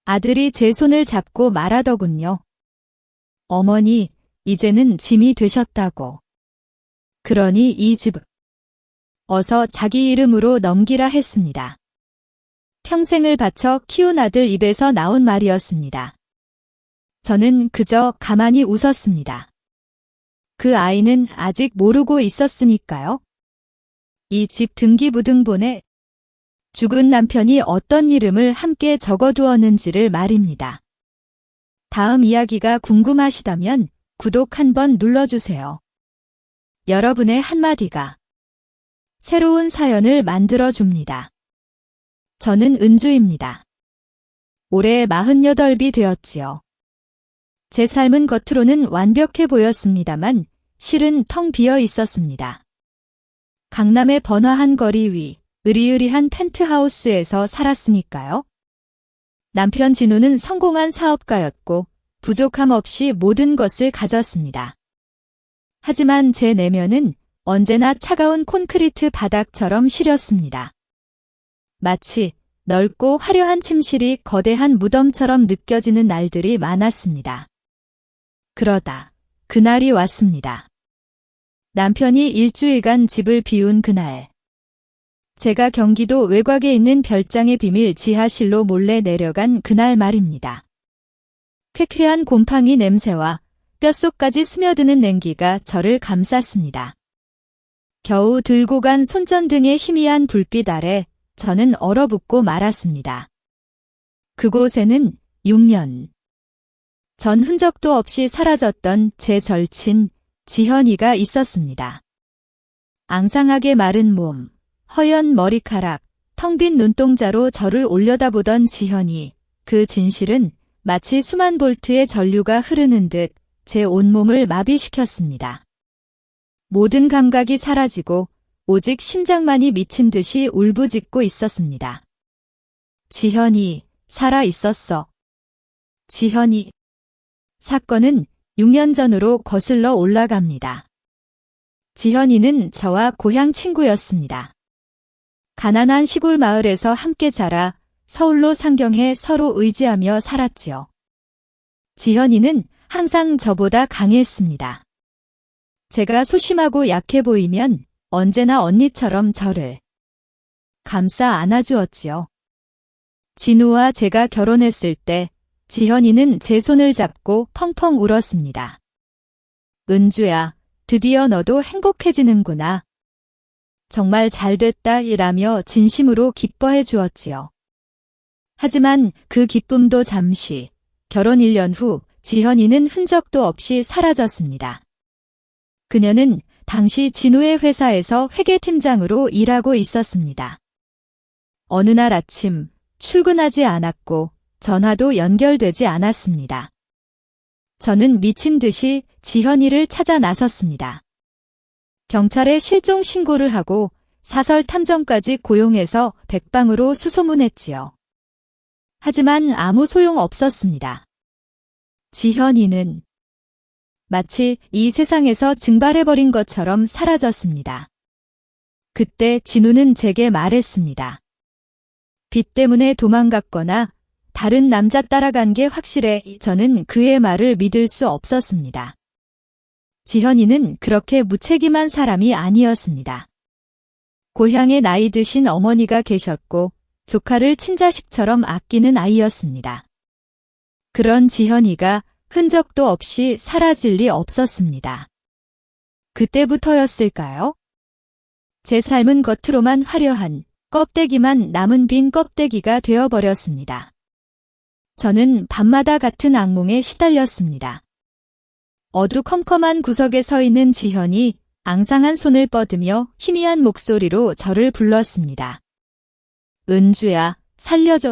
아들이 제 손을 잡고 말하더군요. 어머니, 이제는 짐이 되셨다고. 그러니 이 집 어서 자기 이름으로 넘기라 했습니다. 평생을 바쳐 키운 아들 입에서 나온 말이었습니다. 저는 그저 가만히 웃었습니다. 그 아이는 아직 모르고 있었으니까요. 이 집 등기부등본에 죽은 남편이 어떤 이름을 함께 적어두었는지를 말입니다. 다음 이야기가 궁금하시다면 구독 한번 눌러주세요. 여러분의 한마디가 새로운 사연을 만들어줍니다. 저는 은주입니다. 올해 48이 되었지요. 제 삶은 겉으로는 완벽해 보였습니다만 실은 텅 비어 있었습니다. 강남의 번화한 거리 위 으리으리한 펜트하우스에서 살았으니까요. 남편 진우는 성공한 사업가였고 부족함 없이 모든 것을 가졌습니다. 하지만 제 내면은 언제나 차가운 콘크리트 바닥처럼 시렸습니다. 마치 넓고 화려한 침실이 거대한 무덤처럼 느껴지는 날들이 많았습니다. 그러다 그날이 왔습니다. 남편이 일주일간 집을 비운 그날. 제가 경기도 외곽에 있는 별장의 비밀 지하실로 몰래 내려간 그날 말입니다. 쾌쾌한 곰팡이 냄새와 뼛속까지 스며드는 냉기가 저를 감쌌습니다. 겨우 들고 간 손전등의 희미한 불빛 아래 저는 얼어붙고 말았습니다. 그곳에는 6년 전 흔적도 없이 사라졌던 제 절친 지현이가 있었습니다. 앙상하게 마른 몸, 허연 머리카락, 텅 빈 눈동자로 저를 올려다보던 지현이, 그 진실은 마치 수만 볼트의 전류가 흐르는 듯 제 온몸을 마비시켰습니다. 모든 감각이 사라지고 오직 심장만이 미친 듯이 울부짖고 있었습니다. 지현이 살아 있었어. 지현이. 사건은 6년 전으로 거슬러 올라갑니다. 지현이는 저와 고향 친구였습니다. 가난한 시골 마을에서 함께 자라 서울로 상경해 서로 의지하며 살았지요. 지현이는 항상 저보다 강했습니다. 제가 소심하고 약해 보이면 언제나 언니처럼 저를 감싸 안아주었지요. 진우와 제가 결혼했을 때 지현이는 제 손을 잡고 펑펑 울었습니다. 은주야, 드디어 너도 행복해지는구나. 정말 잘됐다 이라며 진심으로 기뻐해 주었지요. 하지만 그 기쁨도 잠시, 결혼 1년 후 지현이는 흔적도 없이 사라졌습니다. 그녀는 당시 진우의 회사에서 회계팀장으로 일하고 있었습니다. 어느 날 아침 출근하지 않았고 전화도 연결되지 않았습니다. 저는 미친 듯이 지현이를 찾아 나섰습니다. 경찰에 실종 신고를 하고 사설 탐정까지 고용해서 백방으로 수소문했지요. 하지만 아무 소용 없었습니다. 지현이는 마치 이 세상에서 증발해버린 것처럼 사라졌습니다. 그때 진우는 제게 말했습니다. 빚 때문에 도망갔거나 다른 남자 따라간 게 확실해. 저는 그의 말을 믿을 수 없었습니다. 지현이는 그렇게 무책임한 사람이 아니었습니다. 고향에 나이 드신 어머니가 계셨고 조카를 친자식처럼 아끼는 아이였습니다. 그런 지현이가 흔적도 없이 사라질 리 없었습니다. 그때부터였을까요? 제 삶은 겉으로만 화려한 껍데기만 남은 빈 껍데기가 되어버렸습니다. 저는 밤마다 같은 악몽에 시달렸습니다. 어두컴컴한 구석에 서 있는 지현이 앙상한 손을 뻗으며 희미한 목소리로 저를 불렀습니다. 은주야, 살려줘.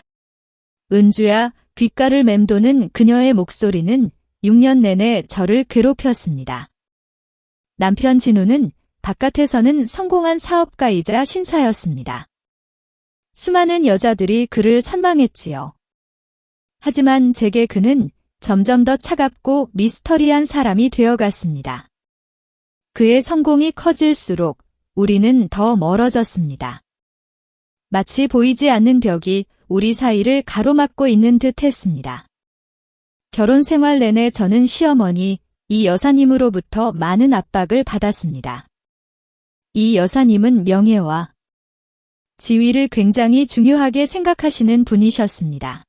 은주야, 귓가를 맴도는 그녀의 목소리는 6년 내내 저를 괴롭혔습니다. 남편 진우는 바깥에서는 성공한 사업가이자 신사였습니다. 수많은 여자들이 그를 선망했지요. 하지만 제게 그는 점점 더 차갑고 미스터리한 사람이 되어갔습니다. 그의 성공이 커질수록 우리는 더 멀어졌습니다. 마치 보이지 않는 벽이 우리 사이를 가로막고 있는 듯 했습니다. 결혼 생활 내내 저는 시어머니, 이 여사님으로부터 많은 압박을 받았습니다. 이 여사님은 명예와 지위를 굉장히 중요하게 생각하시는 분이셨습니다.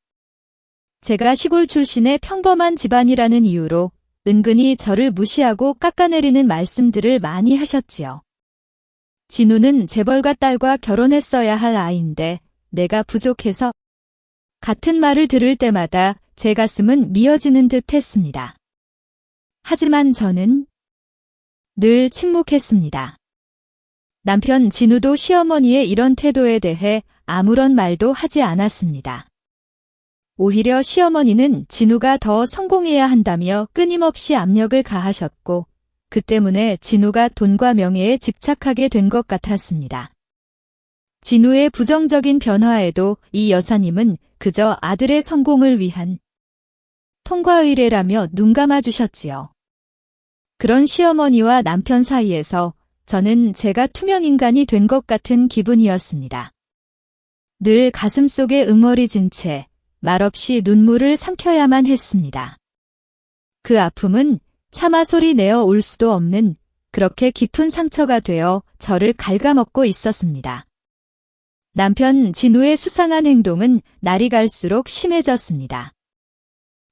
제가 시골 출신의 평범한 집안이라는 이유로 은근히 저를 무시하고 깎아내리는 말씀들을 많이 하셨지요. 진우는 재벌가 딸과 결혼했어야 할 아이인데 내가 부족해서 같은 말을 들을 때마다 제 가슴은 미어지는 듯 했습니다. 하지만 저는 늘 침묵했습니다. 남편 진우도 시어머니의 이런 태도에 대해 아무런 말도 하지 않았습니다. 오히려 시어머니는 진우가 더 성공해야 한다며 끊임없이 압력을 가하셨고 그 때문에 진우가 돈과 명예에 집착하게 된 것 같았습니다. 진우의 부정적인 변화에도 이 여사님은 그저 아들의 성공을 위한 통과 의례라며 눈 감아주셨지요. 그런 시어머니와 남편 사이에서 저는 제가 투명인간이 된 것 같은 기분이었습니다. 늘 가슴속에 응어리진 채 말없이 눈물을 삼켜야만 했습니다. 그 아픔은 차마 소리 내어 올 수도 없는 그렇게 깊은 상처가 되어 저를 갉아먹고 있었습니다. 남편 진우의 수상한 행동은 날이 갈수록 심해졌습니다.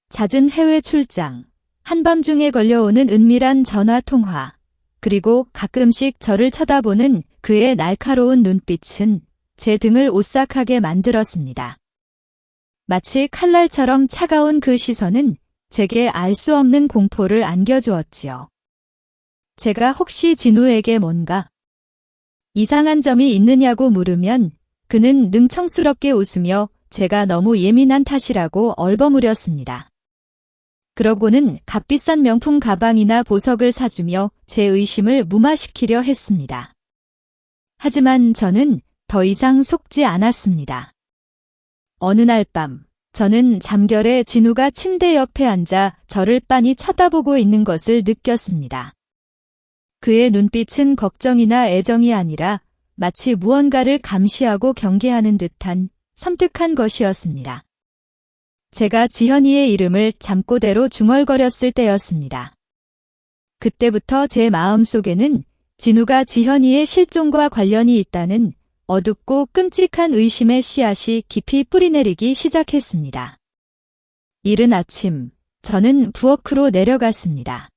잦은 해외 출장, 한밤중에 걸려오는 은밀한 전화 통화, 그리고 가끔씩 저를 쳐다보는 그의 날카로운 눈빛은 제 등을 오싹하게 만들었습니다. 마치 칼날처럼 차가운 그 시선은 제게 알 수 없는 공포를 안겨주었지요. 제가 혹시 진우에게 뭔가 이상한 점이 있느냐고 물으면 그는 능청스럽게 웃으며 제가 너무 예민한 탓이라고 얼버무렸습니다. 그러고는 값비싼 명품 가방이나 보석을 사주며 제 의심을 무마시키려 했습니다. 하지만 저는 더 이상 속지 않았습니다. 어느 날 밤, 저는 잠결에 진우가 침대 옆에 앉아 저를 빤히 쳐다보고 있는 것을 느꼈습니다. 그의 눈빛은 걱정이나 애정이 아니라 마치 무언가를 감시하고 경계하는 듯한 섬뜩한 것이었습니다. 제가 지현이의 이름을 잠꼬대로 중얼거렸을 때였습니다. 그때부터 제 마음속에는 진우가 지현이의 실종과 관련이 있다는 어둡고 끔찍한 의심의 씨앗이 깊이 뿌리내리기 시작했습니다. 이른 아침, 저는 부엌으로 내려갔습니다.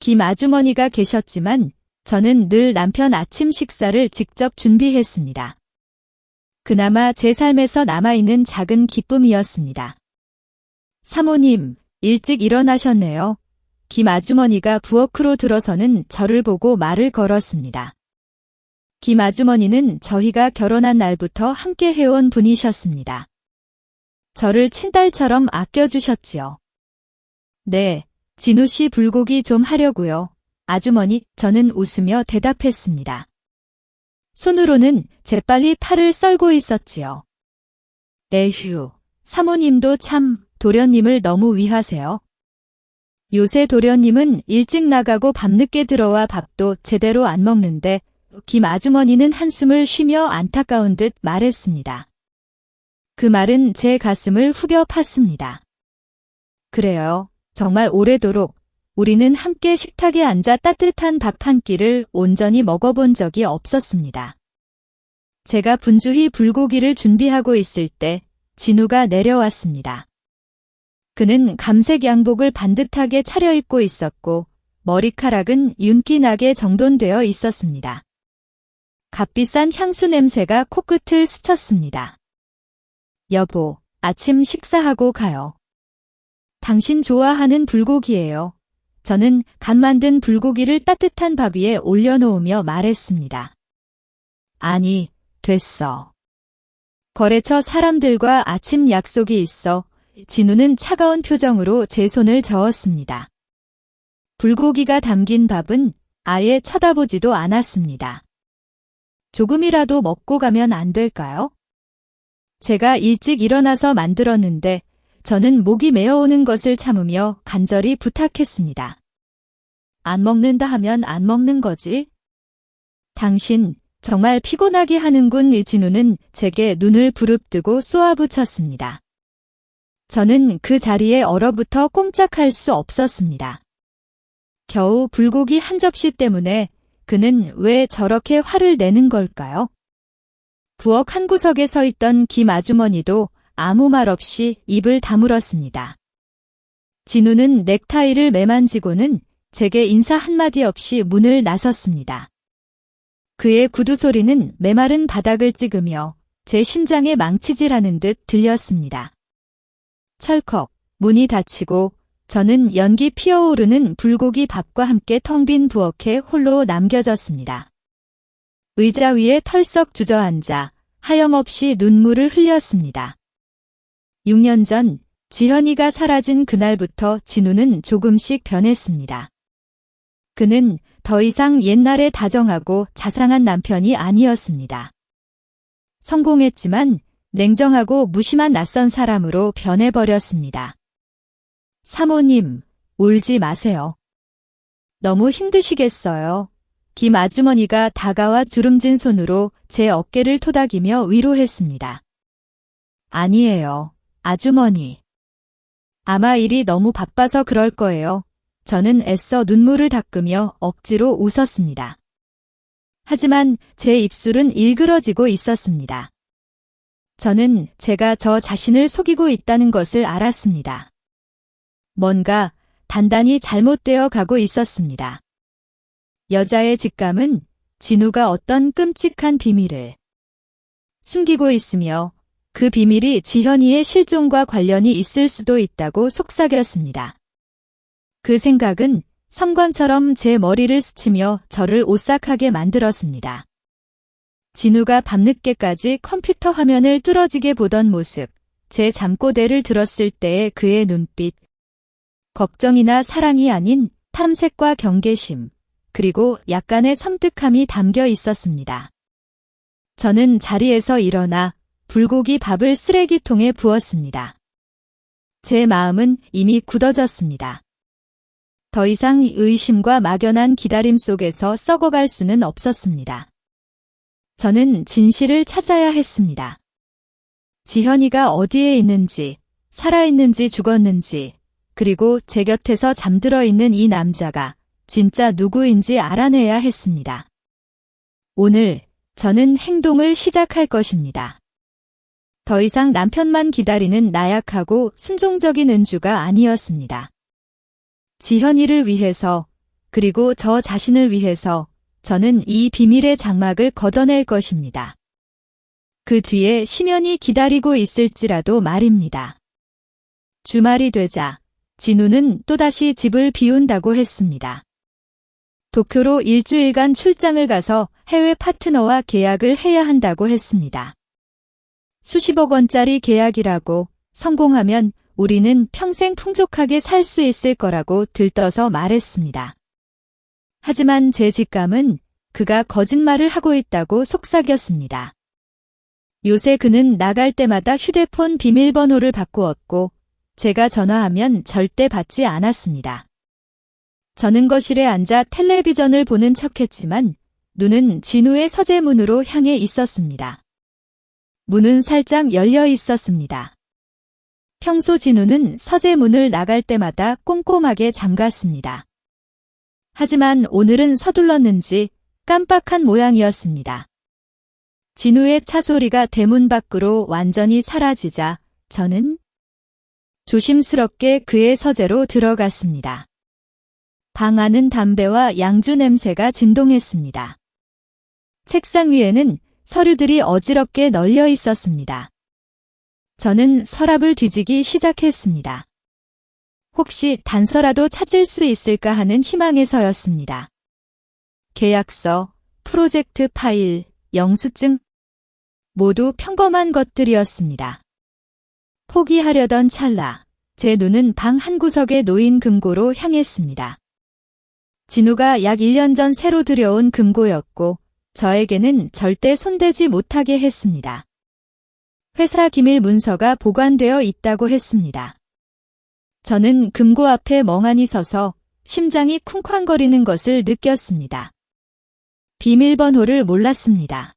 김 아주머니가 계셨지만 저는 늘 남편 아침 식사를 직접 준비했습니다. 그나마 제 삶에서 남아있는 작은 기쁨이었습니다. 사모님, 일찍 일어나셨네요. 김 아주머니가 부엌으로 들어서는 저를 보고 말을 걸었습니다. 김 아주머니는 저희가 결혼한 날부터 함께 해온 분이셨습니다. 저를 친딸처럼 아껴주셨지요. 네, 진우 씨 불고기 좀 하려고요. 아주머니, 저는 웃으며 대답했습니다. 손으로는 재빨리 팔을 썰고 있었지요. 에휴, 사모님도 참 도련님을 너무 위하세요. 요새 도련님은 일찍 나가고 밤늦게 들어와 밥도 제대로 안 먹는데 김 아주머니는 한숨을 쉬며 안타까운 듯 말했습니다. 그 말은 제 가슴을 후벼 팠습니다. 그래요. 정말 오래도록 우리는 함께 식탁에 앉아 따뜻한 밥 한 끼를 온전히 먹어본 적이 없었습니다. 제가 분주히 불고기를 준비하고 있을 때 진우가 내려왔습니다. 그는 감색 양복을 반듯하게 차려입고 있었고 머리카락은 윤기나게 정돈되어 있었습니다. 값비싼 향수 냄새가 코끝을 스쳤습니다. 여보, 아침 식사하고 가요. 당신 좋아하는 불고기예요. 저는 간 만든 불고기를 따뜻한 밥 위에 올려놓으며 말했습니다. 아니, 됐어. 거래처 사람들과 아침 약속이 있어. 진우는 차가운 표정으로 제 손을 저었습니다. 불고기가 담긴 밥은 아예 쳐다보지도 않았습니다. 조금이라도 먹고 가면 안 될까요? 제가 일찍 일어나서 만들었는데 저는 목이 메어오는 것을 참으며 간절히 부탁했습니다. 안 먹는다 하면 안 먹는 거지? 당신 정말 피곤하게 하는군. 진우는 제게 눈을 부릅뜨고 쏘아붙였습니다. 저는 그 자리에 얼어붙어 꼼짝할 수 없었습니다. 겨우 불고기 한 접시 때문에 그는 왜 저렇게 화를 내는 걸까요? 부엌 한 구석에 서 있던 김 아주머니도 아무 말 없이 입을 다물었습니다. 진우는 넥타이를 매만지고는 제게 인사 한마디 없이 문을 나섰습니다. 그의 구두 소리는 메마른 바닥을 찍으며 제 심장에 망치질하는 듯 들렸습니다. 철컥 문이 닫히고 저는 연기 피어오르는 불고기 밥과 함께 텅 빈 부엌에 홀로 남겨졌습니다. 의자 위에 털썩 주저앉아 하염없이 눈물을 흘렸습니다. 6년 전 지현이가 사라진 그날부터 진우는 조금씩 변했습니다. 그는 더 이상 옛날에 다정하고 자상한 남편이 아니었습니다. 성공했지만 냉정하고 무심한 낯선 사람으로 변해버렸습니다. 사모님, 울지 마세요. 너무 힘드시겠어요. 김 아주머니가 다가와 주름진 손으로 제 어깨를 토닥이며 위로했습니다. 아니에요, 아주머니. 아마 일이 너무 바빠서 그럴 거예요. 저는 애써 눈물을 닦으며 억지로 웃었습니다. 하지만 제 입술은 일그러지고 있었습니다. 저는 제가 저 자신을 속이고 있다는 것을 알았습니다. 뭔가 단단히 잘못되어 가고 있었습니다. 여자의 직감은 진우가 어떤 끔찍한 비밀을 숨기고 있으며 그 비밀이 지현이의 실종과 관련이 있을 수도 있다고 속삭였습니다. 그 생각은 섬광처럼 제 머리를 스치며 저를 오싹하게 만들었습니다. 진우가 밤늦게까지 컴퓨터 화면을 뚫어지게 보던 모습, 제 잠꼬대를 들었을 때의 그의 눈빛, 걱정이나 사랑이 아닌 탐색과 경계심, 그리고 약간의 섬뜩함이 담겨 있었습니다. 저는 자리에서 일어나 불고기 밥을 쓰레기통에 부었습니다. 제 마음은 이미 굳어졌습니다. 더 이상 의심과 막연한 기다림 속에서 썩어갈 수는 없었습니다. 저는 진실을 찾아야 했습니다. 지현이가 어디에 있는지, 살아있는지 죽었는지, 그리고 제 곁에서 잠들어 있는 이 남자가 진짜 누구인지 알아내야 했습니다. 오늘 저는 행동을 시작할 것입니다. 더 이상 남편만 기다리는 나약하고 순종적인 은주가 아니었습니다. 지현이를 위해서, 그리고 저 자신을 위해서 저는 이 비밀의 장막을 걷어낼 것입니다. 그 뒤에 심연이 기다리고 있을지라도 말입니다. 주말이 되자 진우는 또다시 집을 비운다고 했습니다. 도쿄로 일주일간 출장을 가서 해외 파트너와 계약을 해야 한다고 했습니다. 수십억 원짜리 계약이라고, 성공하면 우리는 평생 풍족하게 살 수 있을 거라고 들떠서 말했습니다. 하지만 제 직감은 그가 거짓말을 하고 있다고 속삭였습니다. 요새 그는 나갈 때마다 휴대폰 비밀번호를 바꾸었고 제가 전화하면 절대 받지 않았습니다. 저는 거실에 앉아 텔레비전을 보는 척했지만 눈은 진우의 서재문으로 향해 있었습니다. 문은 살짝 열려 있었습니다. 평소 진우는 서재문을 나갈 때마다 꼼꼼하게 잠갔습니다. 하지만 오늘은 서둘렀는지 깜빡한 모양이었습니다. 진우의 차 소리가 대문 밖으로 완전히 사라지자 저는 조심스럽게 그의 서재로 들어갔습니다. 방 안은 담배와 양주 냄새가 진동했습니다. 책상 위에는 서류들이 어지럽게 널려 있었습니다. 저는 서랍을 뒤지기 시작했습니다. 혹시 단서라도 찾을 수 있을까 하는 희망에서였습니다. 계약서, 프로젝트 파일, 영수증, 모두 평범한 것들이었습니다. 포기하려던 찰나, 제 눈은 방 한구석에 놓인 금고로 향했습니다. 진우가 약 1년 전 새로 들여온 금고였고 저에게는 절대 손대지 못하게 했습니다. 회사 기밀 문서가 보관되어 있다고 했습니다. 저는 금고 앞에 멍하니 서서 심장이 쿵쾅거리는 것을 느꼈습니다. 비밀번호를 몰랐습니다.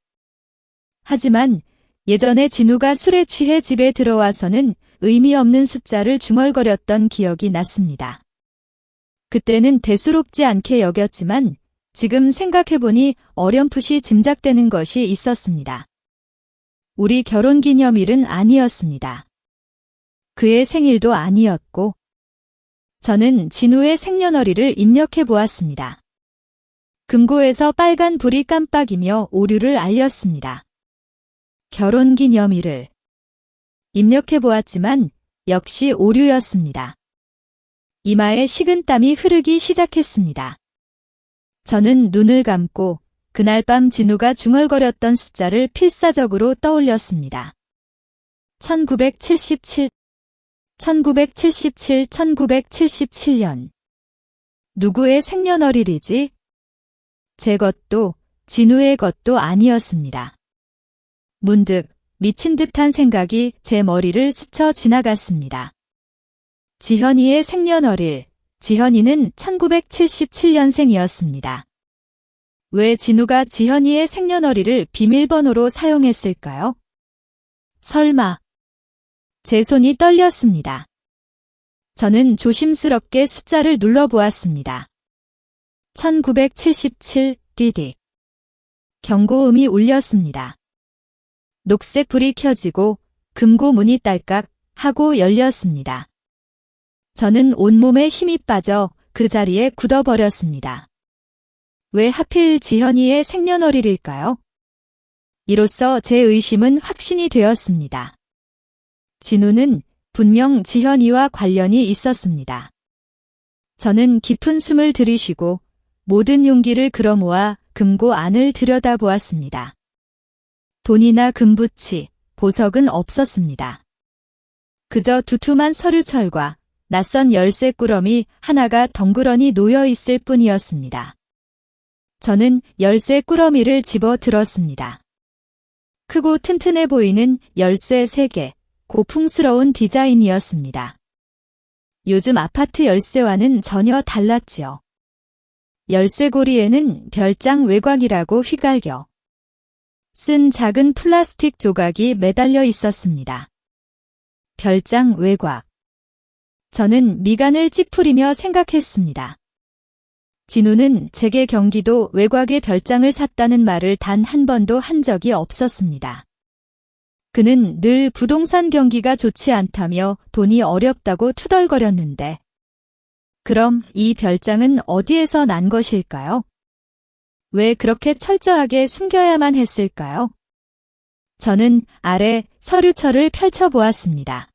하지만 예전에 진우가 술에 취해 집에 들어와서는 의미 없는 숫자를 중얼거렸던 기억이 났습니다. 그때는 대수롭지 않게 여겼지만 지금 생각해보니 어렴풋이 짐작되는 것이 있었습니다. 우리 결혼기념일은 아니었습니다. 그의 생일도 아니었고 저는 진우의 생년월일을 입력해 보았습니다. 금고에서 빨간 불이 깜빡이며 오류를 알렸습니다. 결혼기념일을 입력해 보았지만 역시 오류였습니다. 이마에 식은땀이 흐르기 시작했습니다. 저는 눈을 감고 그날 밤 진우가 중얼거렸던 숫자를 필사적으로 떠올렸습니다. 1977, 1977년. 누구의 생년월일이지? 제 것도 진우의 것도 아니었습니다. 문득 미친 듯한 생각이 제 머리를 스쳐 지나갔습니다. 지현이의 생년월일, 지현이는 1977년생이었습니다. 왜 진우가 지현이의 생년월일을 비밀번호로 사용했을까요? 설마. 제 손이 떨렸습니다. 저는 조심스럽게 숫자를 눌러보았습니다. 1977, 디딕. 경고음이 울렸습니다. 녹색 불이 켜지고 금고 문이 딸깍 하고 열렸습니다. 저는 온몸에 힘이 빠져 그 자리에 굳어버렸습니다. 왜 하필 지현이의 생년월일일까요? 이로써 제 의심은 확신이 되었습니다. 진우는 분명 지현이와 관련이 있었습니다. 저는 깊은 숨을 들이쉬고 모든 용기를 끌어모아 금고 안을 들여다보았습니다. 돈이나 금붙이, 보석은 없었습니다. 그저 두툼한 서류철과 낯선 열쇠 꾸러미 하나가 덩그러니 놓여 있을 뿐이었습니다. 저는 열쇠 꾸러미를 집어 들었습니다. 크고 튼튼해 보이는 열쇠 3개, 고풍스러운 디자인이었습니다. 요즘 아파트 열쇠와는 전혀 달랐지요. 열쇠고리에는 별장 외곽이라고 휘갈겨 쓴 작은 플라스틱 조각이 매달려 있었습니다. 별장 외곽. 저는 미간을 찌푸리며 생각했습니다. 진우는 제게 경기도 외곽에 별장을 샀다는 말을 단 한 번도 한 적이 없었습니다. 그는 늘 부동산 경기가 좋지 않다며 돈이 어렵다고 투덜거렸는데 그럼 이 별장은 어디에서 난 것일까요? 왜 그렇게 철저하게 숨겨야만 했을까요? 저는 아래 서류철을 펼쳐보았습니다.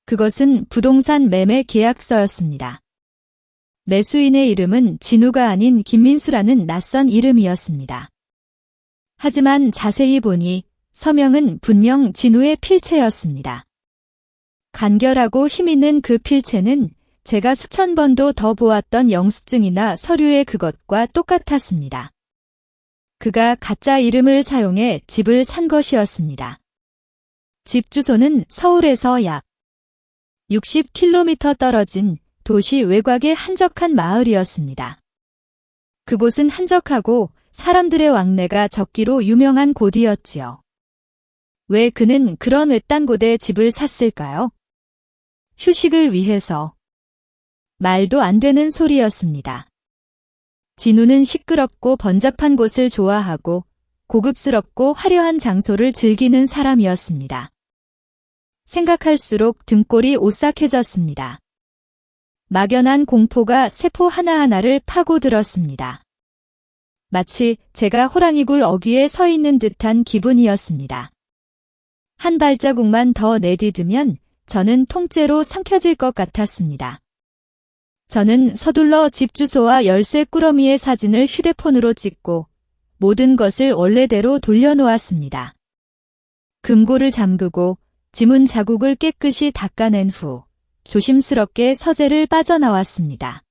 그것은 부동산 매매 계약서였습니다. 매수인의 이름은 진우가 아닌 김민수라는 낯선 이름이었습니다. 하지만 자세히 보니 서명은 분명 진우의 필체였습니다. 간결하고 힘있는 그 필체는 제가 수천 번도 더 보았던 영수증이나 서류의 그것과 똑같았습니다. 그가 가짜 이름을 사용해 집을 산 것이었습니다. 집 주소는 서울에서 약 60km 떨어진 도시 외곽의 한적한 마을이었습니다. 그곳은 한적하고 사람들의 왕래가 적기로 유명한 곳이었지요. 왜 그는 그런 외딴 곳에 집을 샀을까요? 휴식을 위해서. 말도 안 되는 소리였습니다. 진우는 시끄럽고 번잡한 곳을 좋아하고 고급스럽고 화려한 장소를 즐기는 사람이었습니다. 생각할수록 등골이 오싹해졌습니다. 막연한 공포가 세포 하나하나를 파고들었습니다. 마치 제가 호랑이굴 어귀에 서 있는 듯한 기분이었습니다. 한 발자국만 더 내디디면 저는 통째로 삼켜질 것 같았습니다. 저는 서둘러 집 주소와 열쇠 꾸러미의 사진을 휴대폰으로 찍고 모든 것을 원래대로 돌려놓았습니다. 금고를 잠그고 지문 자국을 깨끗이 닦아낸 후 조심스럽게 서재를 빠져나왔습니다.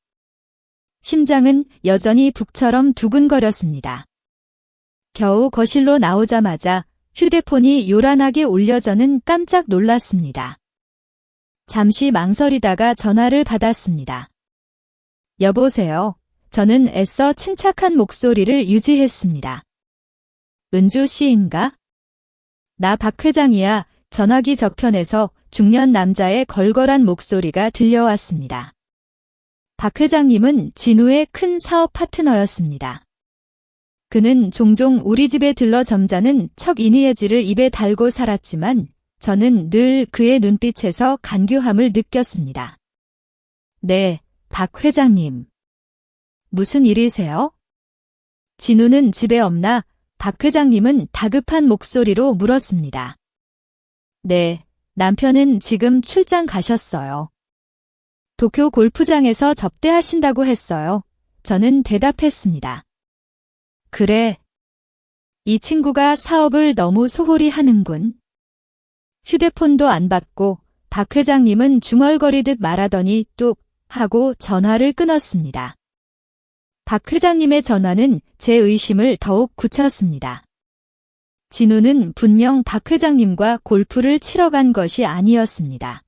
심장은 여전히 북처럼 두근거렸습니다. 겨우 거실로 나오자마자 휴대폰이 요란하게 울려져는 깜짝 놀랐습니다. 잠시 망설이다가 전화를 받았습니다. 여보세요. 저는 애써 침착한 목소리를 유지했습니다. 은주 씨인가? 나 박 회장이야. 전화기 저편에서 중년 남자의 걸걸한 목소리가 들려왔습니다. 박 회장님은 진우의 큰 사업 파트너였습니다. 그는 종종 우리 집에 들러 점잖은 척 이니에지를 입에 달고 살았지만 저는 늘 그의 눈빛에서 간교함을 느꼈습니다. 네, 박 회장님. 무슨 일이세요? 진우는 집에 없나? 박 회장님은 다급한 목소리로 물었습니다. 네, 남편은 지금 출장 가셨어요. 도쿄 골프장에서 접대하신다고 했어요. 저는 대답했습니다. 그래. 이 친구가 사업을 너무 소홀히 하는군. 휴대폰도 안 받고 박 회장님은 중얼거리듯 말하더니 뚝 하고 전화를 끊었습니다. 박 회장님의 전화는 제 의심을 더욱 굳혔습니다. 진우는 분명 박 회장님과 골프를 치러 간 것이 아니었습니다.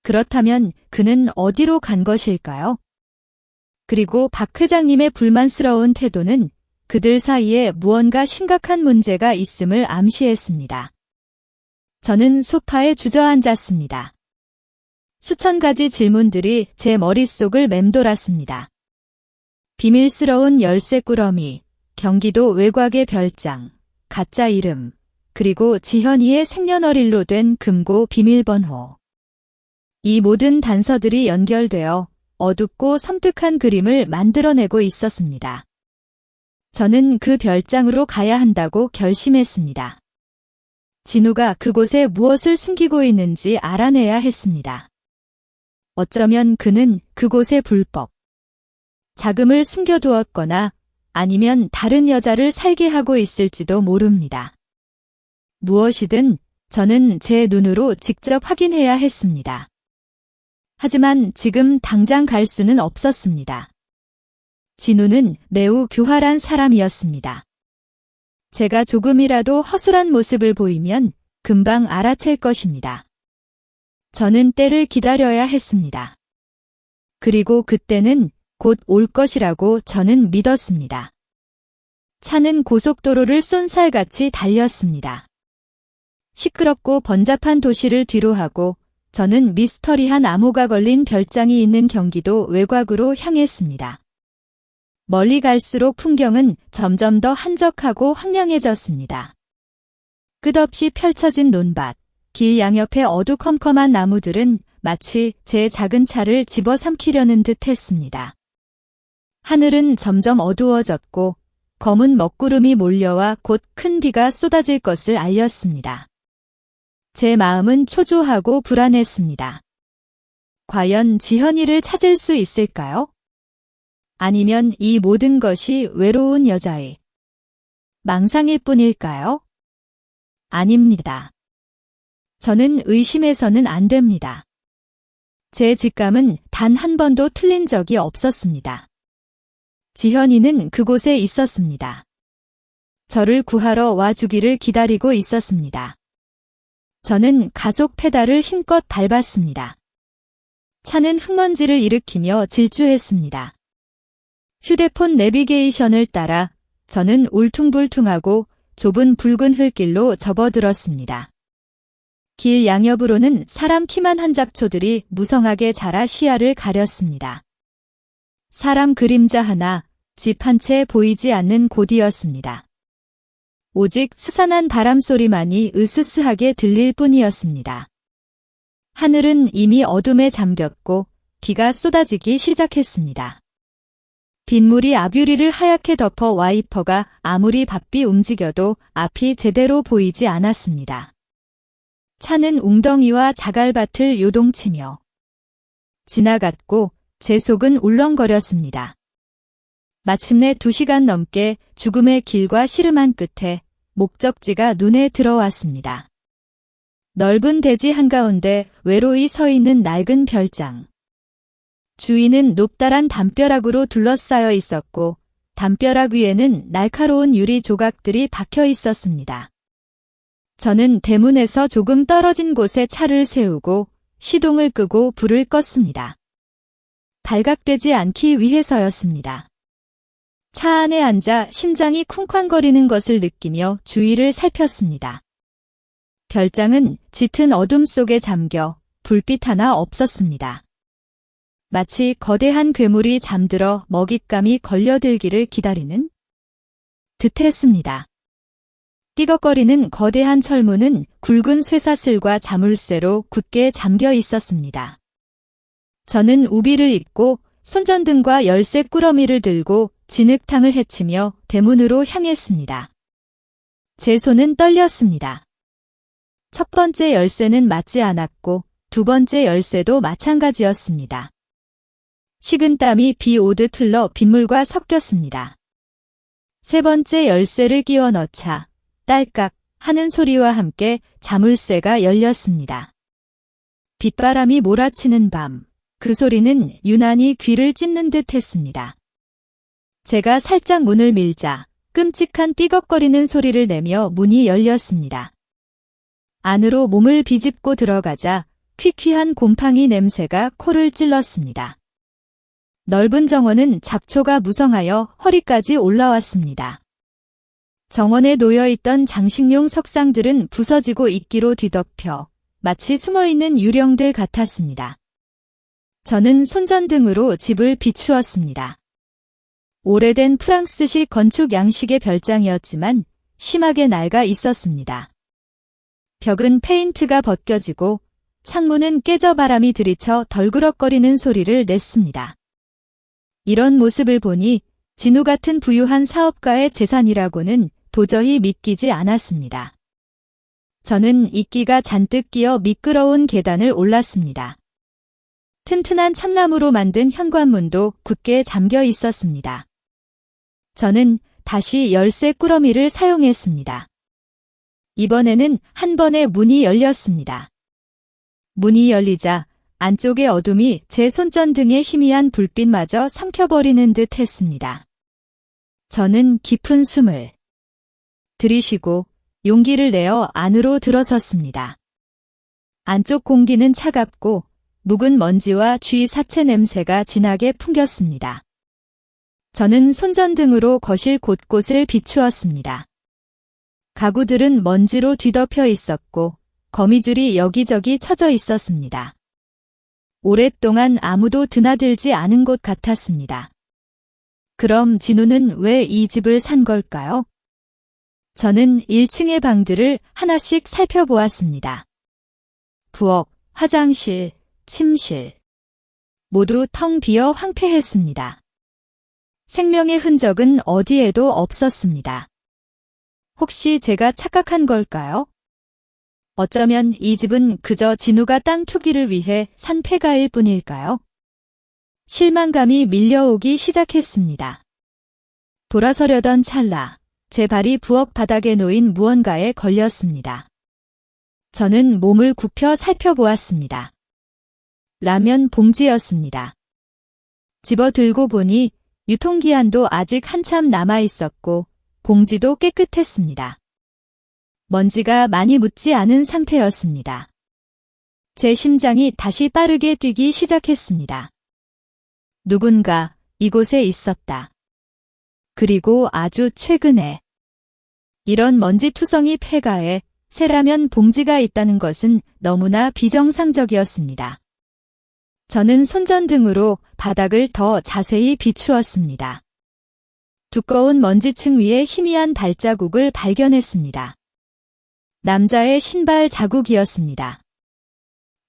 그렇다면 그는 어디로 간 것일까요? 그리고 박 회장님의 불만스러운 태도는 그들 사이에 무언가 심각한 문제가 있음을 암시했습니다. 저는 소파에 주저앉았습니다. 수천 가지 질문들이 제 머릿속을 맴돌았습니다. 비밀스러운 열쇠꾸러미, 경기도 외곽의 별장, 가짜 이름, 그리고 지현이의 생년월일로 된 금고 비밀번호. 이 모든 단서들이 연결되어 어둡고 섬뜩한 그림을 만들어내고 있었습니다. 저는 그 별장으로 가야 한다고 결심했습니다. 진우가 그곳에 무엇을 숨기고 있는지 알아내야 했습니다. 어쩌면 그는 그곳에 불법 자금을 숨겨두었거나 아니면 다른 여자를 살게 하고 있을지도 모릅니다. 무엇이든 저는 제 눈으로 직접 확인해야 했습니다. 하지만 지금 당장 갈 수는 없었습니다. 진우는 매우 교활한 사람이었습니다. 제가 조금이라도 허술한 모습을 보이면 금방 알아챌 것입니다. 저는 때를 기다려야 했습니다. 그리고 그때는 곧 올 것이라고 저는 믿었습니다. 차는 고속도로를 쏜살같이 달렸습니다. 시끄럽고 번잡한 도시를 뒤로하고 저는 미스터리한 암호가 걸린 별장이 있는 경기도 외곽으로 향했습니다. 멀리 갈수록 풍경은 점점 더 한적하고 황량해졌습니다. 끝없이 펼쳐진 논밭, 길 양옆의 어두컴컴한 나무들은 마치 제 작은 차를 집어삼키려는 듯 했습니다. 하늘은 점점 어두워졌고 검은 먹구름이 몰려와 곧 큰 비가 쏟아질 것을 알렸습니다. 제 마음은 초조하고 불안했습니다. 과연 지현이를 찾을 수 있을까요? 아니면 이 모든 것이 외로운 여자의 망상일 뿐일까요? 아닙니다. 저는 의심해서는 안 됩니다. 제 직감은 단 한 번도 틀린 적이 없었습니다. 지현이는 그곳에 있었습니다. 저를 구하러 와주기를 기다리고 있었습니다. 저는 가속 페달을 힘껏 밟았습니다. 차는 흙먼지를 일으키며 질주했습니다. 휴대폰 내비게이션을 따라 저는 울퉁불퉁하고 좁은 붉은 흙길로 접어들었습니다. 길 양옆으로는 사람 키만 한 잡초들이 무성하게 자라 시야를 가렸습니다. 사람 그림자 하나, 집 한 채 보이지 않는 곳이었습니다. 오직 스산한 바람소리만이 으스스하게 들릴 뿐이었습니다. 하늘은 이미 어둠에 잠겼고 비가 쏟아지기 시작했습니다. 빗물이 앞유리를 하얗게 덮어 와이퍼가 아무리 바삐 움직여도 앞이 제대로 보이지 않았습니다. 차는 웅덩이와 자갈밭을 요동치며 지나갔고 제 속은 울렁거렸습니다. 마침내 2시간 넘게 죽음의 길과 시름한 끝에 목적지가 눈에 들어왔습니다. 넓은 대지 한가운데 외로이 서 있는 낡은 별장. 주위는 높다란 담벼락으로 둘러싸여 있었고 담벼락 위에는 날카로운 유리 조각들이 박혀 있었습니다. 저는 대문에서 조금 떨어진 곳에 차를 세우고 시동을 끄고 불을 껐습니다. 발각되지 않기 위해서였습니다. 차 안에 앉아 심장이 쿵쾅거리는 것을 느끼며 주위를 살폈습니다. 별장은 짙은 어둠 속에 잠겨 불빛 하나 없었습니다. 마치 거대한 괴물이 잠들어 먹잇감이 걸려들기를 기다리는 듯했습니다. 띠걱거리는 거대한 철문은 굵은 쇠사슬과 자물쇠로 굳게 잠겨 있었습니다. 저는 우비를 입고 손전등과 열쇠 꾸러미를 들고 진흙탕을 헤치며 대문으로 향했습니다. 제 손은 떨렸습니다. 첫 번째 열쇠는 맞지 않았고 두 번째 열쇠도 마찬가지였습니다. 식은땀이 비 오듯 흘러 빗물과 섞였습니다. 세 번째 열쇠를 끼워 넣자 딸깍 하는 소리와 함께 자물쇠가 열렸습니다. 빗바람이 몰아치는 밤, 그 소리는 유난히 귀를 찢는 듯 했습니다. 제가 살짝 문을 밀자 끔찍한 삐걱거리는 소리를 내며 문이 열렸습니다. 안으로 몸을 비집고 들어가자 퀴퀴한 곰팡이 냄새가 코를 찔렀습니다. 넓은 정원은 잡초가 무성하여 허리까지 올라왔습니다. 정원에 놓여있던 장식용 석상들은 부서지고 이끼로 뒤덮여 마치 숨어있는 유령들 같았습니다. 저는 손전등으로 집을 비추었습니다. 오래된 프랑스식 건축 양식의 별장이었지만 심하게 낡아 있었습니다. 벽은 페인트가 벗겨지고 창문은 깨져 바람이 들이쳐 덜그럭거리는 소리를 냈습니다. 이런 모습을 보니 진우 같은 부유한 사업가의 재산이라고는 도저히 믿기지 않았습니다. 저는 이끼가 잔뜩 끼어 미끄러운 계단을 올랐습니다. 튼튼한 참나무로 만든 현관문도 굳게 잠겨 있었습니다. 저는 다시 열쇠 꾸러미를 사용했습니다. 이번에는 한 번에 문이 열렸습니다. 문이 열리자 안쪽의 어둠이 제 손전등의 희미한 불빛마저 삼켜버리는 듯 했습니다. 저는 깊은 숨을 들이쉬고 용기를 내어 안으로 들어섰습니다. 안쪽 공기는 차갑고 묵은 먼지와 쥐 사체 냄새가 진하게 풍겼습니다. 저는 손전등으로 거실 곳곳을 비추었습니다. 가구들은 먼지로 뒤덮여 있었고 거미줄이 여기저기 쳐져 있었습니다. 오랫동안 아무도 드나들지 않은 곳 같았습니다. 그럼 진우는 왜 이 집을 산 걸까요? 저는 1층의 방들을 하나씩 살펴보았습니다. 부엌, 화장실, 침실 모두 텅 비어 황폐했습니다. 생명의 흔적은 어디에도 없었습니다. 혹시 제가 착각한 걸까요? 어쩌면 이 집은 그저 진우가 땅 투기를 위해 산 폐가일 뿐일까요? 실망감이 밀려오기 시작했습니다. 돌아서려던 찰나 제 발이 부엌 바닥에 놓인 무언가에 걸렸습니다. 저는 몸을 굽혀 살펴보았습니다. 라면 봉지였습니다. 집어 들고 보니 유통기한도 아직 한참 남아 있었고 봉지도 깨끗했습니다. 먼지가 많이 묻지 않은 상태였습니다. 제 심장이 다시 빠르게 뛰기 시작했습니다. 누군가 이곳에 있었다. 그리고 아주 최근에 이런 먼지투성이 폐가에 새라면 봉지가 있다는 것은 너무나 비정상적이었습니다. 저는 손전등으로 바닥을 더 자세히 비추었습니다. 두꺼운 먼지층 위에 희미한 발자국을 발견했습니다. 남자의 신발 자국이었습니다.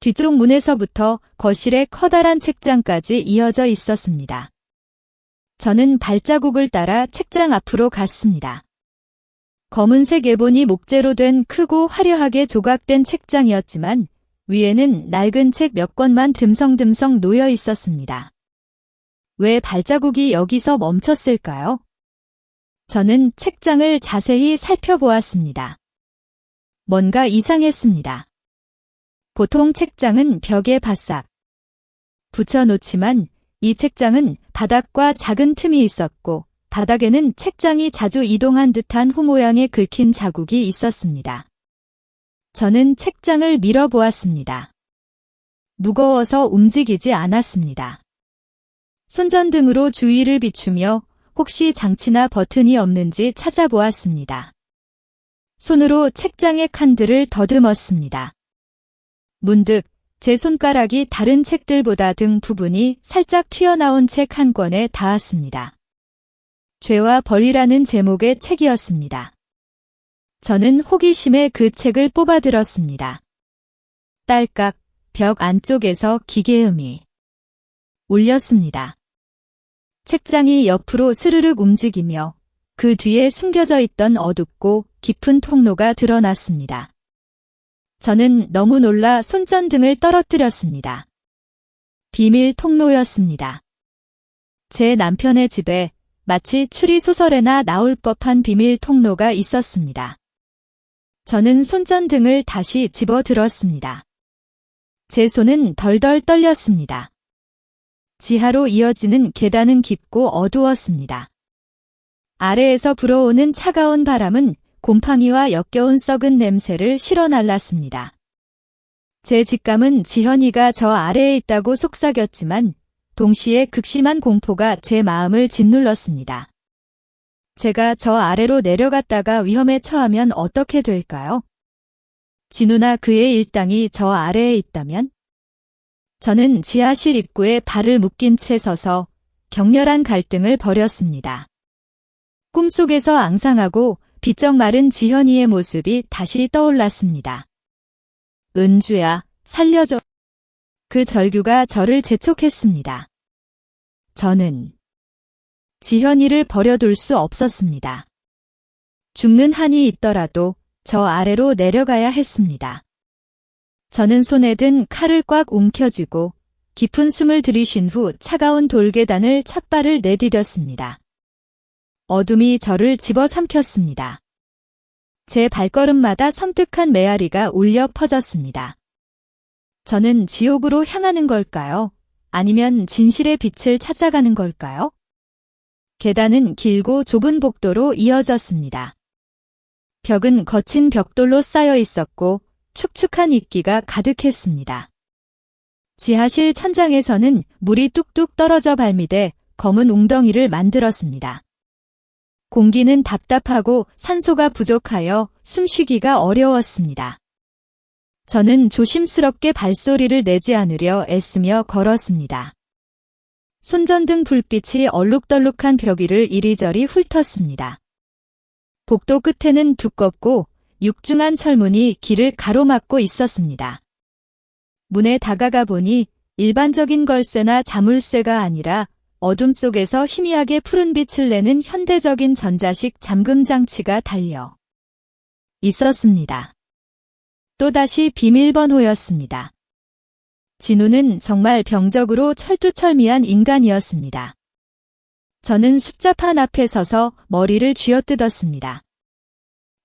뒤쪽 문에서부터 거실의 커다란 책장까지 이어져 있었습니다. 저는 발자국을 따라 책장 앞으로 갔습니다. 검은색 에보니 목재로 된 크고 화려하게 조각된 책장이었지만 위에는 낡은 책 몇 권만 듬성듬성 놓여 있었습니다. 왜 발자국이 여기서 멈췄을까요? 저는 책장을 자세히 살펴보았습니다. 뭔가 이상했습니다. 보통 책장은 벽에 바싹 붙여놓지만 이 책장은 바닥과 작은 틈이 있었고 바닥에는 책장이 자주 이동한 듯한 호 모양의 긁힌 자국이 있었습니다. 저는 책장을 밀어보았습니다. 무거워서 움직이지 않았습니다. 손전등으로 주위를 비추며 혹시 장치나 버튼이 없는지 찾아보았습니다. 손으로 책장의 칸들을 더듬었습니다. 문득 제 손가락이 다른 책들보다 등 부분이 살짝 튀어나온 책 한 권에 닿았습니다. 죄와 벌이라는 제목의 책이었습니다. 저는 호기심에 그 책을 뽑아들었습니다. 딸깍 벽 안쪽에서 기계음이 울렸습니다. 책장이 옆으로 스르륵 움직이며 그 뒤에 숨겨져 있던 어둡고 깊은 통로가 드러났습니다. 저는 너무 놀라 손전등을 떨어뜨렸습니다. 비밀 통로였습니다. 제 남편의 집에 마치 추리소설에나 나올 법한 비밀 통로가 있었습니다. 저는 손전등을 다시 집어들었습니다. 제 손은 덜덜 떨렸습니다. 지하로 이어지는 계단은 깊고 어두웠습니다. 아래에서 불어오는 차가운 바람은 곰팡이와 역겨운 썩은 냄새를 실어날랐습니다. 제 직감은 지현이가 저 아래에 있다고 속삭였지만 동시에 극심한 공포가 제 마음을 짓눌렀습니다. 제가 저 아래로 내려갔다가 위험에 처하면 어떻게 될까요? 진우나 그의 일당이 저 아래에 있다면? 저는 지하실 입구에 발을 묶인 채 서서 격렬한 갈등을 벌였습니다. 꿈속에서 앙상하고 비쩍 마른 지현이의 모습이 다시 떠올랐습니다. 은주야, 살려줘. 그 절규가 저를 재촉했습니다. 저는 지현이를 버려둘 수 없었습니다. 죽는 한이 있더라도 저 아래로 내려가야 했습니다. 저는 손에 든 칼을 꽉 움켜쥐고 깊은 숨을 들이쉰 후 차가운 돌계단을 첫발을 내디뎠습니다. 어둠이 저를 집어삼켰습니다. 제 발걸음마다 섬뜩한 메아리가 울려 퍼졌습니다. 저는 지옥으로 향하는 걸까요? 아니면 진실의 빛을 찾아가는 걸까요? 계단은 길고 좁은 복도로 이어졌습니다. 벽은 거친 벽돌로 쌓여 있었고 축축한 이끼가 가득했습니다. 지하실 천장에서는 물이 뚝뚝 떨어져 발미돼 검은 웅덩이를 만들었습니다. 공기는 답답하고 산소가 부족하여 숨쉬기가 어려웠습니다. 저는 조심스럽게 발소리를 내지 않으려 애쓰며 걸었습니다. 손전등 불빛이 얼룩덜룩한 벽 위를 이리저리 훑었습니다. 복도 끝에는 두껍고 육중한 철문이 길을 가로막고 있었습니다. 문에 다가가 보니 일반적인 걸쇠나 자물쇠가 아니라 어둠 속에서 희미하게 푸른 빛을 내는 현대적인 전자식 잠금 장치가 달려 있었습니다. 또다시 비밀번호였습니다. 진우는 정말 병적으로 철두철미한 인간이었습니다. 저는 숫자판 앞에 서서 머리를 쥐어뜯었습니다.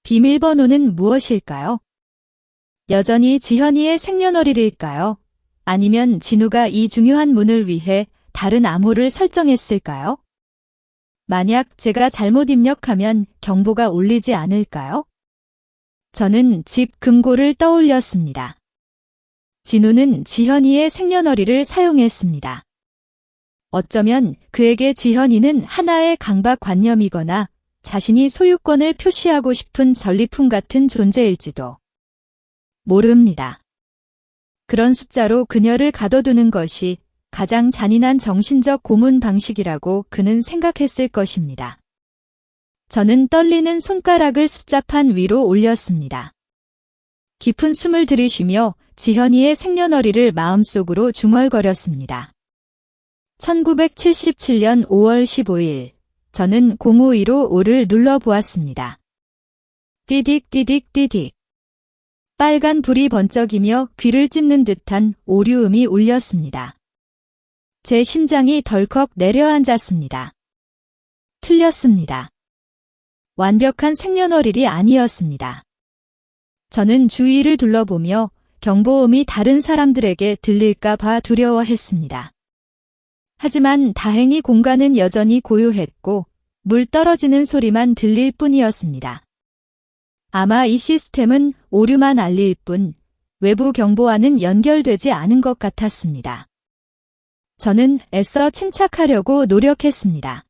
비밀번호는 무엇일까요? 여전히 지현이의 생년월일일까요? 아니면 진우가 이 중요한 문을 위해 다른 암호를 설정했을까요? 만약 제가 잘못 입력하면 경보가 울리지 않을까요? 저는 집 금고를 떠올렸습니다. 진우는 지현이의 생년월일을 사용했습니다. 어쩌면 그에게 지현이는 하나의 강박관념이거나 자신이 소유권을 표시하고 싶은 전리품 같은 존재일지도 모릅니다. 그런 숫자로 그녀를 가둬두는 것이 가장 잔인한 정신적 고문 방식이라고 그는 생각했을 것입니다. 저는 떨리는 손가락을 숫자판 위로 올렸습니다. 깊은 숨을 들이쉬며 지현이의 생년월일을 마음속으로 중얼거렸습니다. 1977년 5월 15일, 저는 052로 5를 눌러보았습니다. 띠딕 띠딕 띠딕. 빨간 불이 번쩍이며 귀를 찢는 듯한 오류음이 울렸습니다. 제 심장이 덜컥 내려앉았습니다. 틀렸습니다. 완벽한 생년월일이 아니었습니다. 저는 주위를 둘러보며 경보음이 다른 사람들에게 들릴까 봐 두려워했습니다. 하지만 다행히 공간은 여전히 고요했고 물 떨어지는 소리만 들릴 뿐이었습니다. 아마 이 시스템은 오류만 알릴 뿐 외부 경보와는 연결되지 않은 것 같았습니다. 저는 애써 침착하려고 노력했습니다.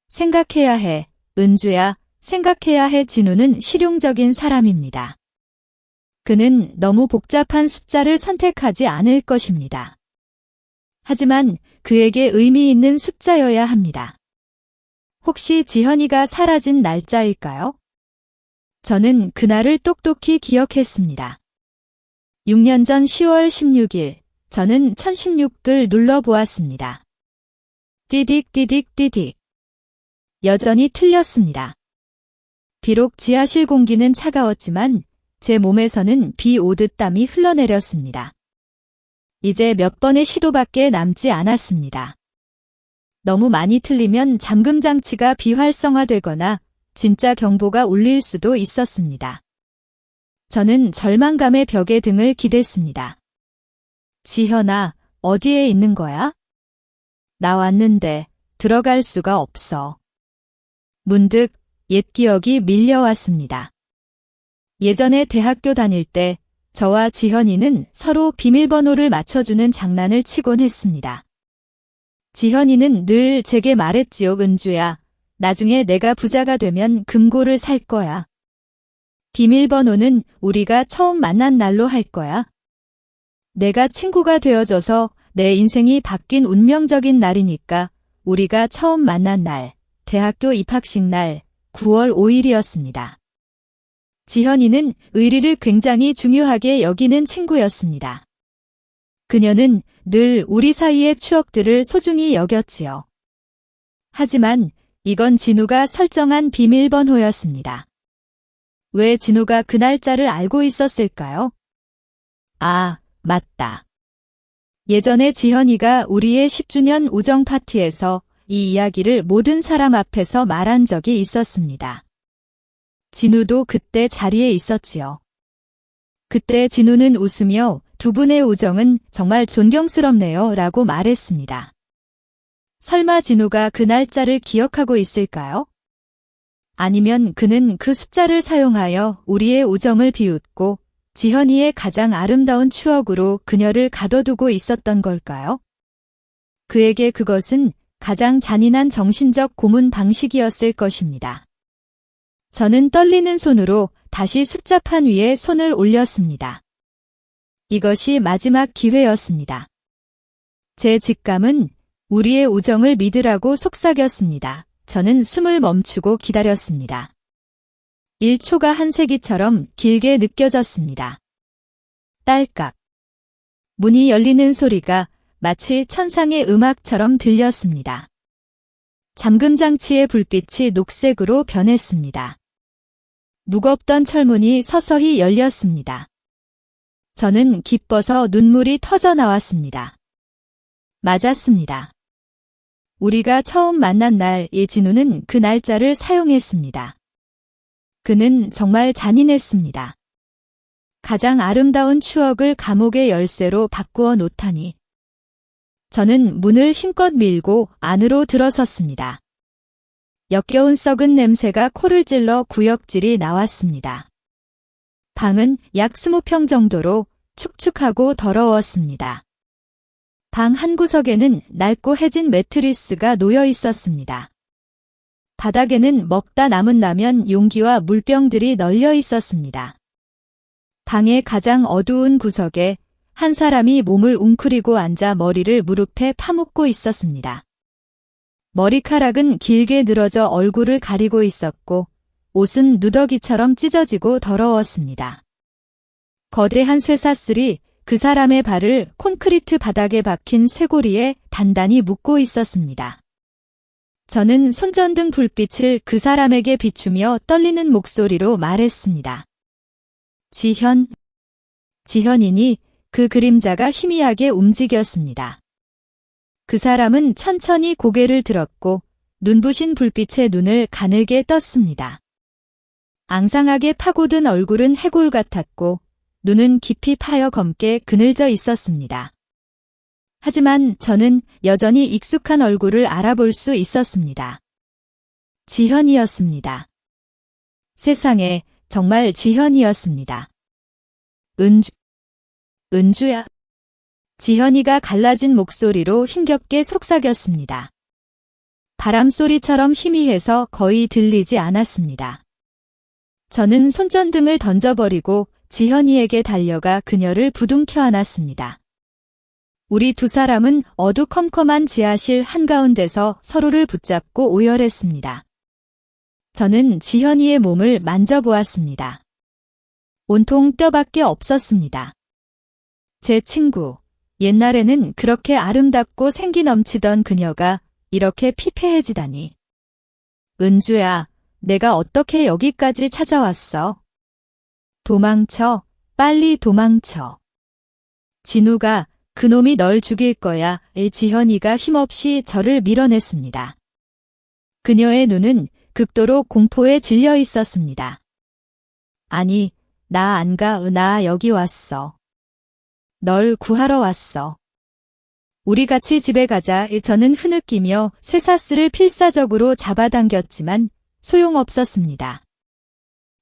생각해야 해, 은주야, 생각해야 해. 진우는 실용적인 사람입니다. 그는 너무 복잡한 숫자를 선택하지 않을 것입니다. 하지만 그에게 의미 있는 숫자여야 합니다. 혹시 지현이가 사라진 날짜일까요? 저는 그날을 똑똑히 기억했습니다. 6년 전 10월 16일, 저는 1016을 눌러보았습니다. 띠딕. 여전히 틀렸습니다. 비록 지하실 공기는 차가웠지만 제 몸에서는 비 오듯 땀이 흘러내렸습니다. 이제 몇 번의 시도밖에 남지 않았습니다. 너무 많이 틀리면 잠금 장치가 비활성화되거나 진짜 경보가 울릴 수도 있었습니다. 저는 절망감의 벽에 등을 기댔습니다. 지현아, 어디에 있는 거야? 나왔는데 들어갈 수가 없어. 문득 옛 기억이 밀려왔습니다. 예전에 대학교 다닐 때 저와 지현이는 서로 비밀번호를 맞춰주는 장난을 치곤 했습니다. 지현이는 늘 제게 말했지요. 은주야, 나중에 내가 부자가 되면 금고를 살 거야. 비밀번호는 우리가 처음 만난 날로 할 거야. 내가 친구가 되어줘서 내 인생이 바뀐 운명적인 날이니까 우리가 처음 만난 날, 대학교 입학식 날 9월 5일이었습니다. 지현이는 의리를 굉장히 중요하게 여기는 친구였습니다. 그녀는 늘 우리 사이의 추억들을 소중히 여겼지요. 하지만 이건 진우가 설정한 비밀번호였습니다. 왜 진우가 그 날짜를 알고 있었을까요? 아, 맞다. 예전에 지현이가 우리의 10주년 우정 파티에서 이 이야기를 모든 사람 앞에서 말한 적이 있었습니다. 진우도 그때 자리에 있었지요. 그때 진우는 웃으며 두 분의 우정은 정말 존경스럽네요 라고 말했습니다. 설마 진우가 그 날짜를 기억하고 있을까요? 아니면 그는 그 숫자를 사용하여 우리의 우정을 비웃고 지현이의 가장 아름다운 추억으로 그녀를 가둬두고 있었던 걸까요? 그에게 그것은 가장 잔인한 정신적 고문 방식이었을 것입니다. 저는 떨리는 손으로 다시 숫자판 위에 손을 올렸습니다. 이것이 마지막 기회였습니다. 제 직감은 우리의 우정을 믿으라고 속삭였습니다. 저는 숨을 멈추고 기다렸습니다. 1초가 한 세기처럼 길게 느껴졌습니다. 딸깍. 문이 열리는 소리가 마치 천상의 음악처럼 들렸습니다. 잠금 장치의 불빛이 녹색으로 변했습니다. 무겁던 철문이 서서히 열렸습니다. 저는 기뻐서 눈물이 터져 나왔습니다. 맞았습니다. 우리가 처음 만난 날 진우는 그 날짜를 사용했습니다. 그는 정말 잔인했습니다. 가장 아름다운 추억을 감옥의 열쇠로 바꾸어 놓다니. 저는 문을 힘껏 밀고 안으로 들어섰습니다. 역겨운 썩은 냄새가 코를 찔러 구역질이 나왔습니다. 방은 약 20평 정도로 축축하고 더러웠습니다. 방 한 구석에는 낡고 해진 매트리스가 놓여 있었습니다. 바닥에는 먹다 남은 라면 용기와 물병들이 널려 있었습니다. 방의 가장 어두운 구석에 한 사람이 몸을 웅크리고 앉아 머리를 무릎에 파묻고 있었습니다. 머리카락은 길게 늘어져 얼굴을 가리고 있었고 옷은 누더기처럼 찢어지고 더러웠습니다. 거대한 쇠사슬이 그 사람의 발을 콘크리트 바닥에 박힌 쇠고리에 단단히 묶고 있었습니다. 저는 손전등 불빛을 그 사람에게 비추며 떨리는 목소리로 말했습니다. 지현이니 그 그림자가 희미하게 움직였습니다. 그 사람은 천천히 고개를 들었고 눈부신 불빛에 눈을 가늘게 떴습니다. 앙상하게 파고든 얼굴은 해골 같았고 눈은 깊이 파여 검게 그늘져 있었습니다. 하지만 저는 여전히 익숙한 얼굴을 알아볼 수 있었습니다. 지현이었습니다. 세상에 정말 지현이었습니다. 은주야. 지현이가 갈라진 목소리로 힘겹게 속삭였습니다. 바람소리처럼 희미해서 거의 들리지 않았습니다. 저는 손전등을 던져버리고 지현이에게 달려가 그녀를 부둥켜 안았습니다. 우리 두 사람은 어두컴컴한 지하실 한가운데서 서로를 붙잡고 오열했습니다. 저는 지현이의 몸을 만져보았습니다. 온통 뼈밖에 없었습니다. 제 친구, 옛날에는 그렇게 아름답고 생기 넘치던 그녀가 이렇게 피폐해지다니. 은주야, 내가 어떻게 여기까지 찾아왔어? 도망쳐, 빨리 도망쳐. 진우가 그놈이 널 죽일 거야. 지현이가 힘없이 저를 밀어냈습니다. 그녀의 눈은 극도로 공포에 질려 있었습니다. 아니, 나 안 가. 나 여기 왔어. 널 구하러 왔어. 우리 같이 집에 가자. 저는 흐느끼며 쇠사슬을 필사적으로 잡아당겼지만 소용없었습니다.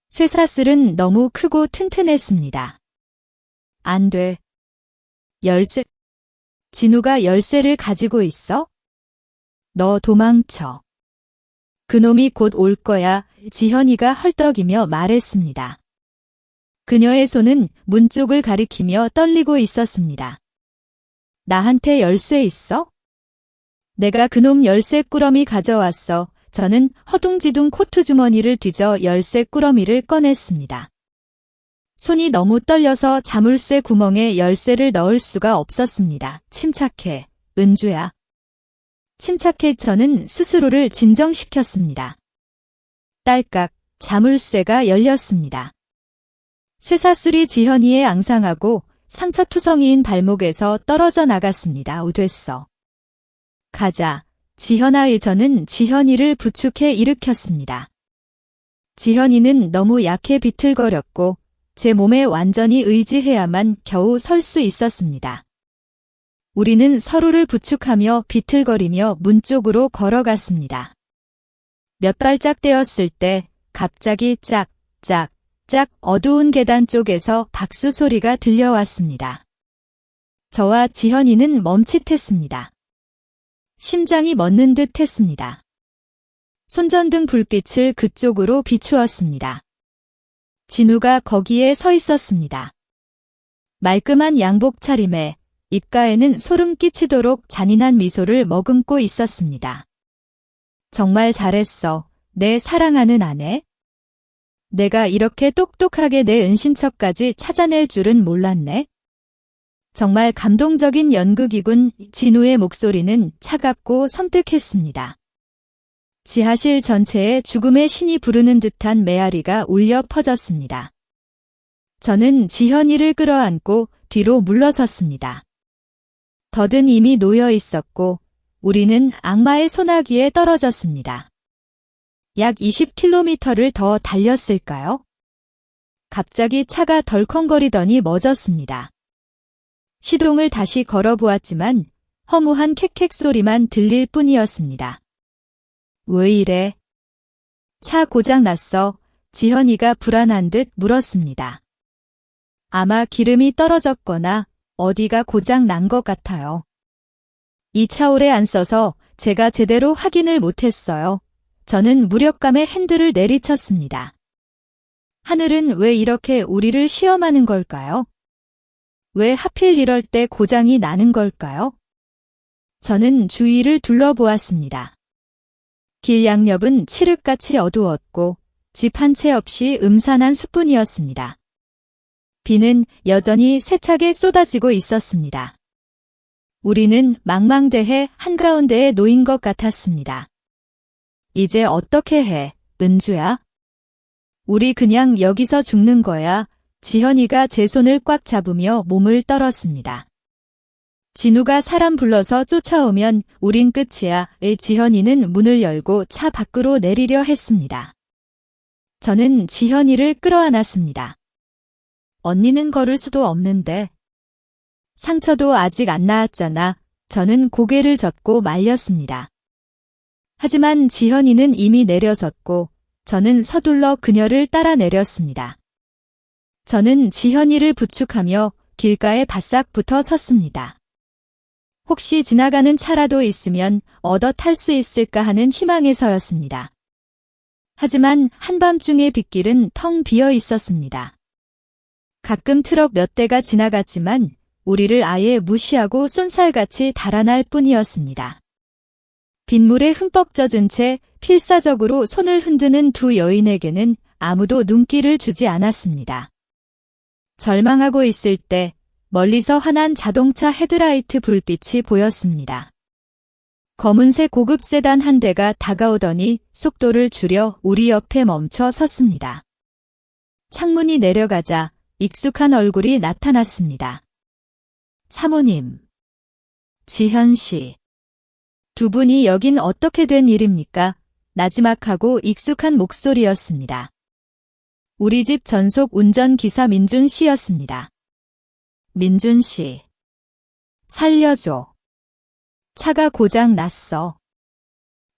쇠사슬은 너무 크고 튼튼했습니다. 안 돼. 열쇠. 진우가 열쇠를 가지고 있어? 너 도망쳐. 그놈이 곧 올 거야. 지현이가 헐떡이며 말했습니다. 그녀의 손은 문 쪽을 가리키며 떨리고 있었습니다. 나한테 열쇠 있어? 내가 그놈 열쇠 꾸러미 가져왔어. 저는 허둥지둥 코트 주머니를 뒤져 열쇠 꾸러미를 꺼냈습니다. 손이 너무 떨려서 자물쇠 구멍에 열쇠를 넣을 수가 없었습니다. 침착해, 은주야. 침착해. 저는 스스로를 진정시켰습니다. 딸깍, 자물쇠가 열렸습니다. 쇠사슬이 지현이의 앙상하고 상처투성이인 발목에서 떨어져 나갔습니다. 됐어. 가자. 지현아. 저는 지현이를 부축해 일으켰습니다. 지현이는 너무 약해 비틀거렸고 제 몸에 완전히 의지해야만 겨우 설 수 있었습니다. 우리는 서로를 부축하며 비틀거리며 문 쪽으로 걸어갔습니다. 몇 발짝 떼었을 때 갑자기 짝, 짝, 짝 어두운 계단 쪽에서 박수 소리가 들려왔습니다. 저와 지현이는 멈칫했습니다. 심장이 멎는 듯 했습니다. 손전등 불빛을 그쪽으로 비추었습니다. 진우가 거기에 서 있었습니다. 말끔한 양복 차림에 입가에는 소름 끼치도록 잔인한 미소를 머금고 있었습니다. 정말 잘했어, 내 사랑하는 아내. 내가 이렇게 똑똑하게 내 은신처까지 찾아낼 줄은 몰랐네. 정말 감동적인 연극이군. 진우의 목소리는 차갑고 섬뜩했습니다. 지하실 전체에 죽음의 신이 부르는 듯한 메아리가 울려 퍼졌습니다. 저는 지현이를 끌어안고 뒤로 물러섰습니다. 덫은 이미 놓여 있었고 우리는 악마의 소나기에 떨어졌습니다. 약 20km를 더 달렸을까요? 갑자기 차가 덜컹거리더니 멎었습니다. 시동을 다시 걸어보았지만 허무한 캑캑 소리만 들릴 뿐이었습니다. 왜 이래? 차 고장 났어. 지현이가 불안한 듯 물었습니다. 아마 기름이 떨어졌거나 어디가 고장 난 것 같아요. 이 차 오래 안 써서 제가 제대로 확인을 못했어요. 저는 무력감에 핸들을 내리쳤습니다. 하늘은 왜 이렇게 우리를 시험하는 걸까요? 왜 하필 이럴 때 고장이 나는 걸까요? 저는 주위를 둘러보았습니다. 길 양옆은 칠흑같이 어두웠고 집 한 채 없이 음산한 숲뿐이었습니다. 비는 여전히 세차게 쏟아지고 있었습니다. 우리는 망망대해 한가운데에 놓인 것 같았습니다. 이제 어떻게 해, 은주야? 우리 그냥 여기서 죽는 거야. 지현이가 제 손을 꽉 잡으며 몸을 떨었습니다. 진우가 사람 불러서 쫓아오면 우린 끝이야. 지현이는 문을 열고 차 밖으로 내리려 했습니다. 저는 지현이를 끌어안았습니다. 언니는 걸을 수도 없는데. 상처도 아직 안 나았잖아. 저는 고개를 젓고 말렸습니다. 하지만 지현이는 이미 내려섰고 저는 서둘러 그녀를 따라 내렸습니다. 저는 지현이를 부축하며 길가에 바싹 붙어 섰습니다. 혹시 지나가는 차라도 있으면 얻어 탈 수 있을까 하는 희망에서였습니다. 하지만 한밤중의 빗길은 텅 비어 있었습니다. 가끔 트럭 몇 대가 지나갔지만 우리를 아예 무시하고 쏜살같이 달아날 뿐이었습니다. 빗물에 흠뻑 젖은 채 필사적으로 손을 흔드는 두 여인에게는 아무도 눈길을 주지 않았습니다. 절망하고 있을 때 멀리서 환한 자동차 헤드라이트 불빛이 보였습니다. 검은색 고급 세단 한 대가 다가오더니 속도를 줄여 우리 옆에 멈춰 섰습니다. 창문이 내려가자 익숙한 얼굴이 나타났습니다. 사모님. 지현 씨. 두 분이 여긴 어떻게 된 일입니까? 나지막하고 익숙한 목소리였습니다. 우리 집 전속 운전기사 민준 씨였습니다. 민준 씨. 살려줘. 차가 고장 났어.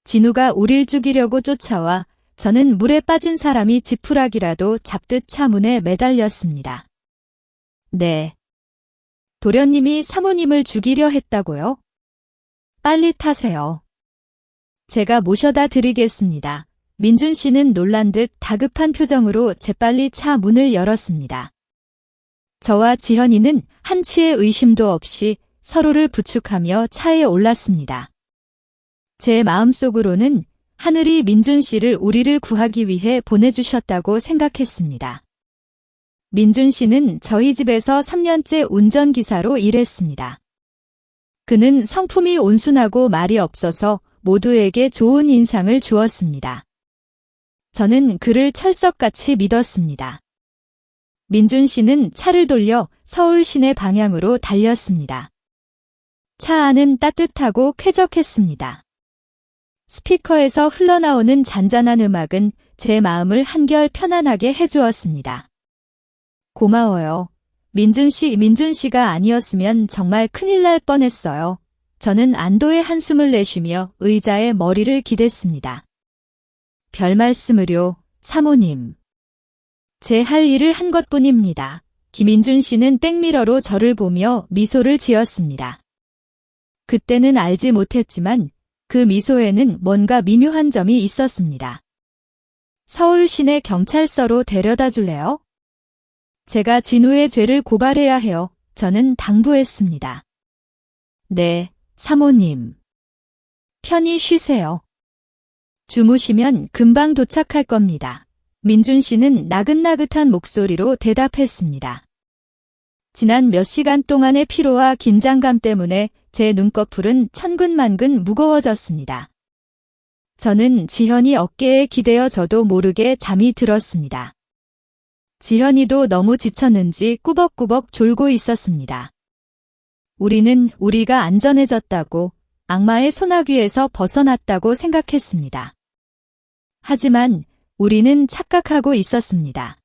진우가 우릴 죽이려고 쫓아와 저는 물에 빠진 사람이 지푸라기라도 잡듯 차 문에 매달렸습니다. 네. 도련님이 사모님을 죽이려 했다고요? 빨리 타세요. 제가 모셔다 드리겠습니다. 민준 씨는 놀란 듯 다급한 표정으로 재빨리 차 문을 열었습니다. 저와 지현이는 한치의 의심도 없이 서로를 부축하며 차에 올랐습니다. 제 마음속으로는 하늘이 민준 씨를 우리를 구하기 위해 보내주셨다고 생각했습니다. 민준 씨는 저희 집에서 3년째 운전기사로 일했습니다. 그는 성품이 온순하고 말이 없어서 모두에게 좋은 인상을 주었습니다. 저는 그를 철석같이 믿었습니다. 민준 씨는 차를 돌려 서울 시내 방향으로 달렸습니다. 차 안은 따뜻하고 쾌적했습니다. 스피커에서 흘러나오는 잔잔한 음악은 제 마음을 한결 편안하게 해주었습니다. 고마워요. 민준 씨가 아니었으면 정말 큰일 날 뻔했어요. 저는 안도의 한숨을 내쉬며 의자에 머리를 기댔습니다. 별 말씀을요, 사모님. 제 할 일을 한 것뿐입니다. 김민준 씨는 백미러로 저를 보며 미소를 지었습니다. 그때는 알지 못했지만 그 미소에는 뭔가 미묘한 점이 있었습니다. 서울 시내 경찰서로 데려다 줄래요? 제가 진우의 죄를 고발해야 해요. 저는 당부했습니다. 네, 사모님. 편히 쉬세요. 주무시면 금방 도착할 겁니다. 민준 씨는 나긋나긋한 목소리로 대답했습니다. 지난 몇 시간 동안의 피로와 긴장감 때문에 제 눈꺼풀은 천근만근 무거워졌습니다. 저는 지현이 어깨에 기대어 저도 모르게 잠이 들었습니다. 지현이도 너무 지쳤는지 꾸벅꾸벅 졸고 있었습니다. 우리는 우리가 안전해졌다고, 악마의 소나귀에서 벗어났다고 생각했습니다. 하지만 우리는 착각하고 있었습니다.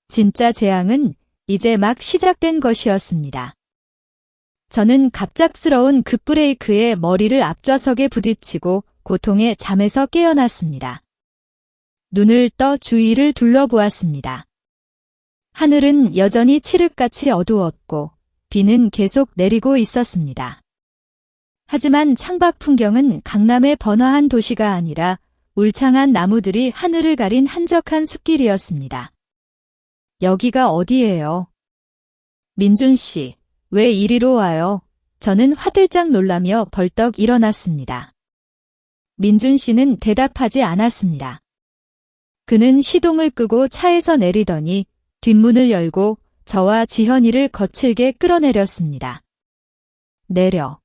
진짜 재앙은 이제 막 시작된 것이었습니다. 저는 갑작스러운 급브레이크에 머리를 앞좌석에 부딪히고 고통에 잠에서 깨어났습니다. 눈을 떠 주위를 둘러보았습니다. 하늘은 여전히 칠흑같이 어두웠고 비는 계속 내리고 있었습니다. 하지만 창밖 풍경은 강남의 번화한 도시가 아니라 울창한 나무들이 하늘을 가린 한적한 숲길이었습니다. 여기가 어디예요? 민준 씨, 왜 이리로 와요? 저는 화들짝 놀라며 벌떡 일어났습니다. 민준 씨는 대답하지 않았습니다. 그는 시동을 끄고 차에서 내리더니 뒷문을 열고 저와 지현이를 거칠게 끌어내렸습니다. 내려.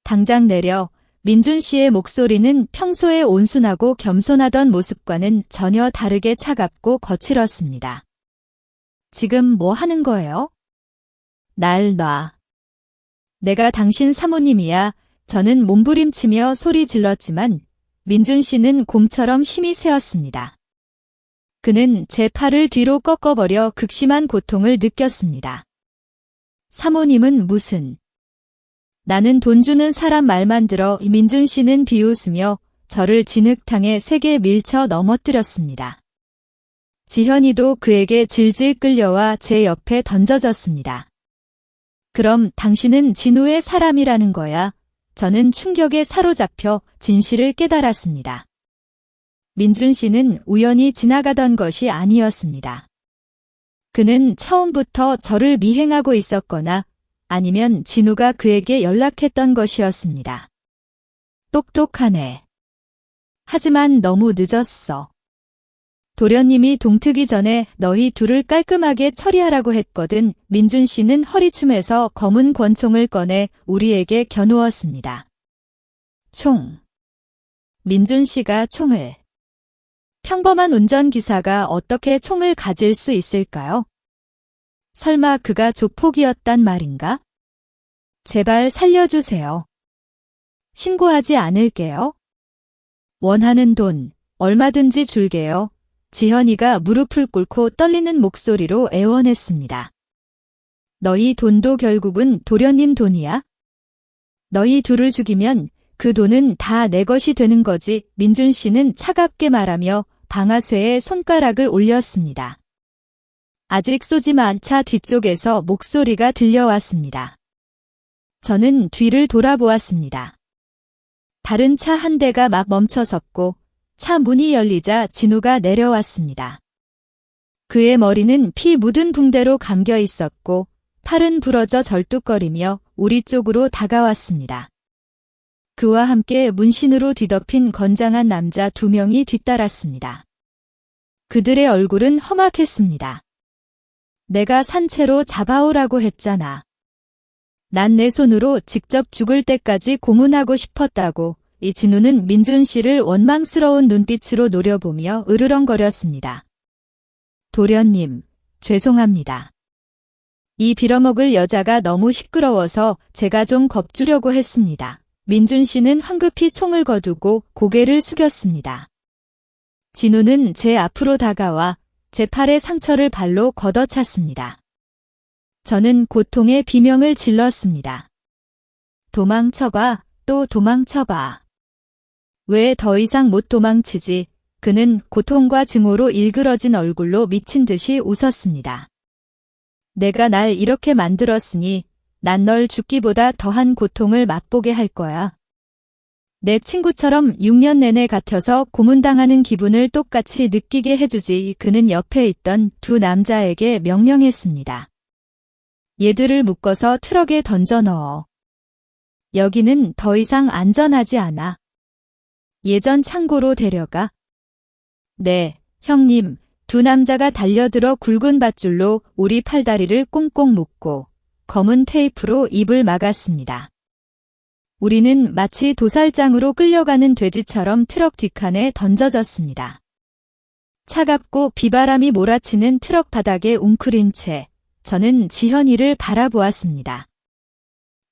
당장 내려. 민준 씨의 목소리는 평소에 온순하고 겸손하던 모습과는 전혀 다르게 차갑고 거칠었습니다. 지금 뭐 하는 거예요? 날 놔. 내가 당신 사모님이야. 저는 몸부림치며 소리 질렀지만 민준 씨는 곰처럼 힘이 세었습니다. 그는 제 팔을 뒤로 꺾어버려 극심한 고통을 느꼈습니다. 사모님은 무슨... 나는 돈 주는 사람 말만 들어 민준 씨는 비웃으며 저를 진흙탕에 세게 밀쳐 넘어뜨렸습니다. 지현이도 그에게 질질 끌려와 제 옆에 던져졌습니다. 그럼 당신은 진우의 사람이라는 거야. 저는 충격에 사로잡혀 진실을 깨달았습니다. 민준 씨는 우연히 지나가던 것이 아니었습니다. 그는 처음부터 저를 미행하고 있었거나 아니면 진우가 그에게 연락했던 것이었습니다. 똑똑하네. 하지만 너무 늦었어. 도련님이 동트기 전에 너희 둘을 깔끔하게 처리하라고 했거든. 민준 씨는 허리춤에서 검은 권총을 꺼내 우리에게 겨누었습니다. 총. 민준 씨가 총을. 평범한 운전기사가 어떻게 총을 가질 수 있을까요? 설마 그가 조폭이었단 말인가? 제발 살려주세요. 신고하지 않을게요. 원하는 돈 얼마든지 줄게요. 지현이가 무릎을 꿇고 떨리는 목소리로 애원했습니다. 너희 돈도 결국은 도련님 돈이야? 너희 둘을 죽이면 그 돈은 다 내 것이 되는 거지. 민준 씨는 차갑게 말하며 방아쇠에 손가락을 올렸습니다. 아직 쏘지 마. 차 뒤쪽에서 목소리가 들려왔습니다. 저는 뒤를 돌아보았습니다. 다른 차 한 대가 막 멈춰섰고 차 문이 열리자 진우가 내려왔습니다. 그의 머리는 피 묻은 붕대로 감겨 있었고 팔은 부러져 절뚝거리며 우리 쪽으로 다가왔습니다. 그와 함께 문신으로 뒤덮인 건장한 남자 2명이 뒤따랐습니다. 그들의 얼굴은 험악했습니다. 내가 산채로 잡아오라고 했잖아. 난 내 손으로 직접 죽을 때까지 고문하고 싶었다고. 이 진우는 민준 씨를 원망스러운 눈빛으로 노려보며 으르렁거렸습니다. 도련님, 죄송합니다. 이 빌어먹을 여자가 너무 시끄러워서 제가 좀 겁주려고 했습니다. 민준 씨는 황급히 총을 거두고 고개를 숙였습니다. 진우는 제 앞으로 다가와 제 팔에 상처를 발로 걷어찼습니다. 저는 고통의 비명을 질렀습니다. 도망쳐봐, 또 도망쳐봐. 왜 더 이상 못 도망치지? 그는 고통과 증오로 일그러진 얼굴로 미친 듯이 웃었습니다. 내가 날 이렇게 만들었으니 난 널 죽기보다 더한 고통을 맛보게 할 거야. 내 친구처럼 6년 내내 갇혀서 고문당하는 기분을 똑같이 느끼게 해주지. 그는 옆에 있던 2 남자에게 명령했습니다. 얘들을 묶어서 트럭에 던져 넣어. 여기는 더 이상 안전하지 않아. 예전 창고로 데려가. 네, 형님. 2 남자가 달려들어 굵은 밧줄로 우리 팔다리를 꽁꽁 묶고 검은 테이프로 입을 막았습니다. 우리는 마치 도살장으로 끌려가는 돼지처럼 트럭 뒷칸에 던져졌습니다. 차갑고 비바람이 몰아치는 트럭 바닥에 웅크린 채 저는 지현이를 바라보았습니다.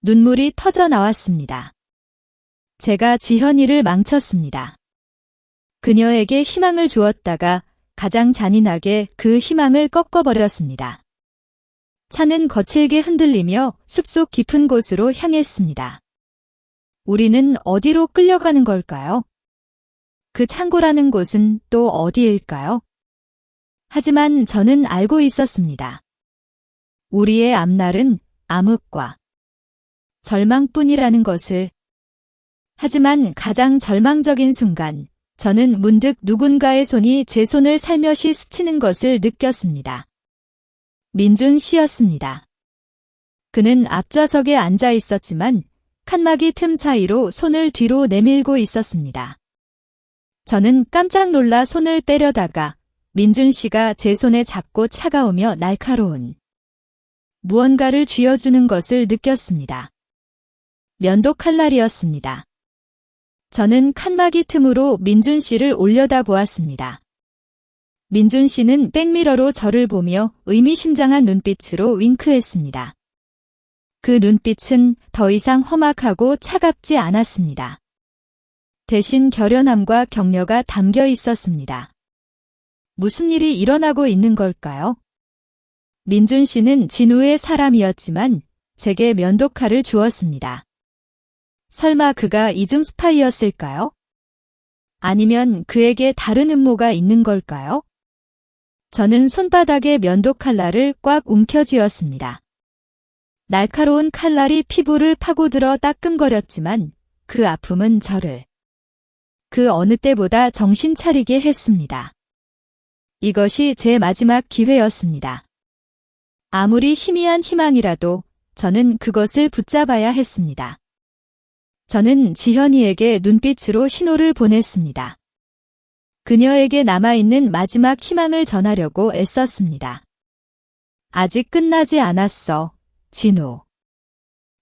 눈물이 터져 나왔습니다. 제가 지현이를 망쳤습니다. 그녀에게 희망을 주었다가 가장 잔인하게 그 희망을 꺾어버렸습니다. 차는 거칠게 흔들리며 숲속 깊은 곳으로 향했습니다. 우리는 어디로 끌려가는 걸까요? 그 창고라는 곳은 또 어디일까요? 하지만 저는 알고 있었습니다. 우리의 앞날은 암흑과 절망뿐이라는 것을. 하지만 가장 절망적인 순간, 저는 문득 누군가의 손이 제 손을 살며시 스치는 것을 느꼈습니다. 민준 씨였습니다. 그는 앞좌석에 앉아 있었지만 칸막이 틈 사이로 손을 뒤로 내밀고 있었습니다. 저는 깜짝 놀라 손을 빼려다가 민준 씨가 제 손에 잡고 차가우며 날카로운 무언가를 쥐어주는 것을 느꼈습니다. 면도 칼날이었습니다. 저는 칸막이 틈으로 민준 씨를 올려다보았습니다. 민준 씨는 백미러로 저를 보며 의미심장한 눈빛으로 윙크했습니다. 그 눈빛은 더 이상 험악하고 차갑지 않았습니다. 대신 결연함과 격려가 담겨 있었습니다. 무슨 일이 일어나고 있는 걸까요? 민준 씨는 진우의 사람이었지만 제게 면도칼을 주었습니다. 설마 그가 이중 스파이였을까요? 아니면 그에게 다른 음모가 있는 걸까요? 저는 손바닥에 면도칼날을 꽉 움켜쥐었습니다. 날카로운 칼날이 피부를 파고들어 따끔거렸지만 그 아픔은 저를 그 어느 때보다 정신 차리게 했습니다. 이것이 제 마지막 기회였습니다. 아무리 희미한 희망이라도 저는 그것을 붙잡아야 했습니다. 저는 지현이에게 눈빛으로 신호를 보냈습니다. 그녀에게 남아있는 마지막 희망을 전하려고 애썼습니다. 아직 끝나지 않았어, 진우.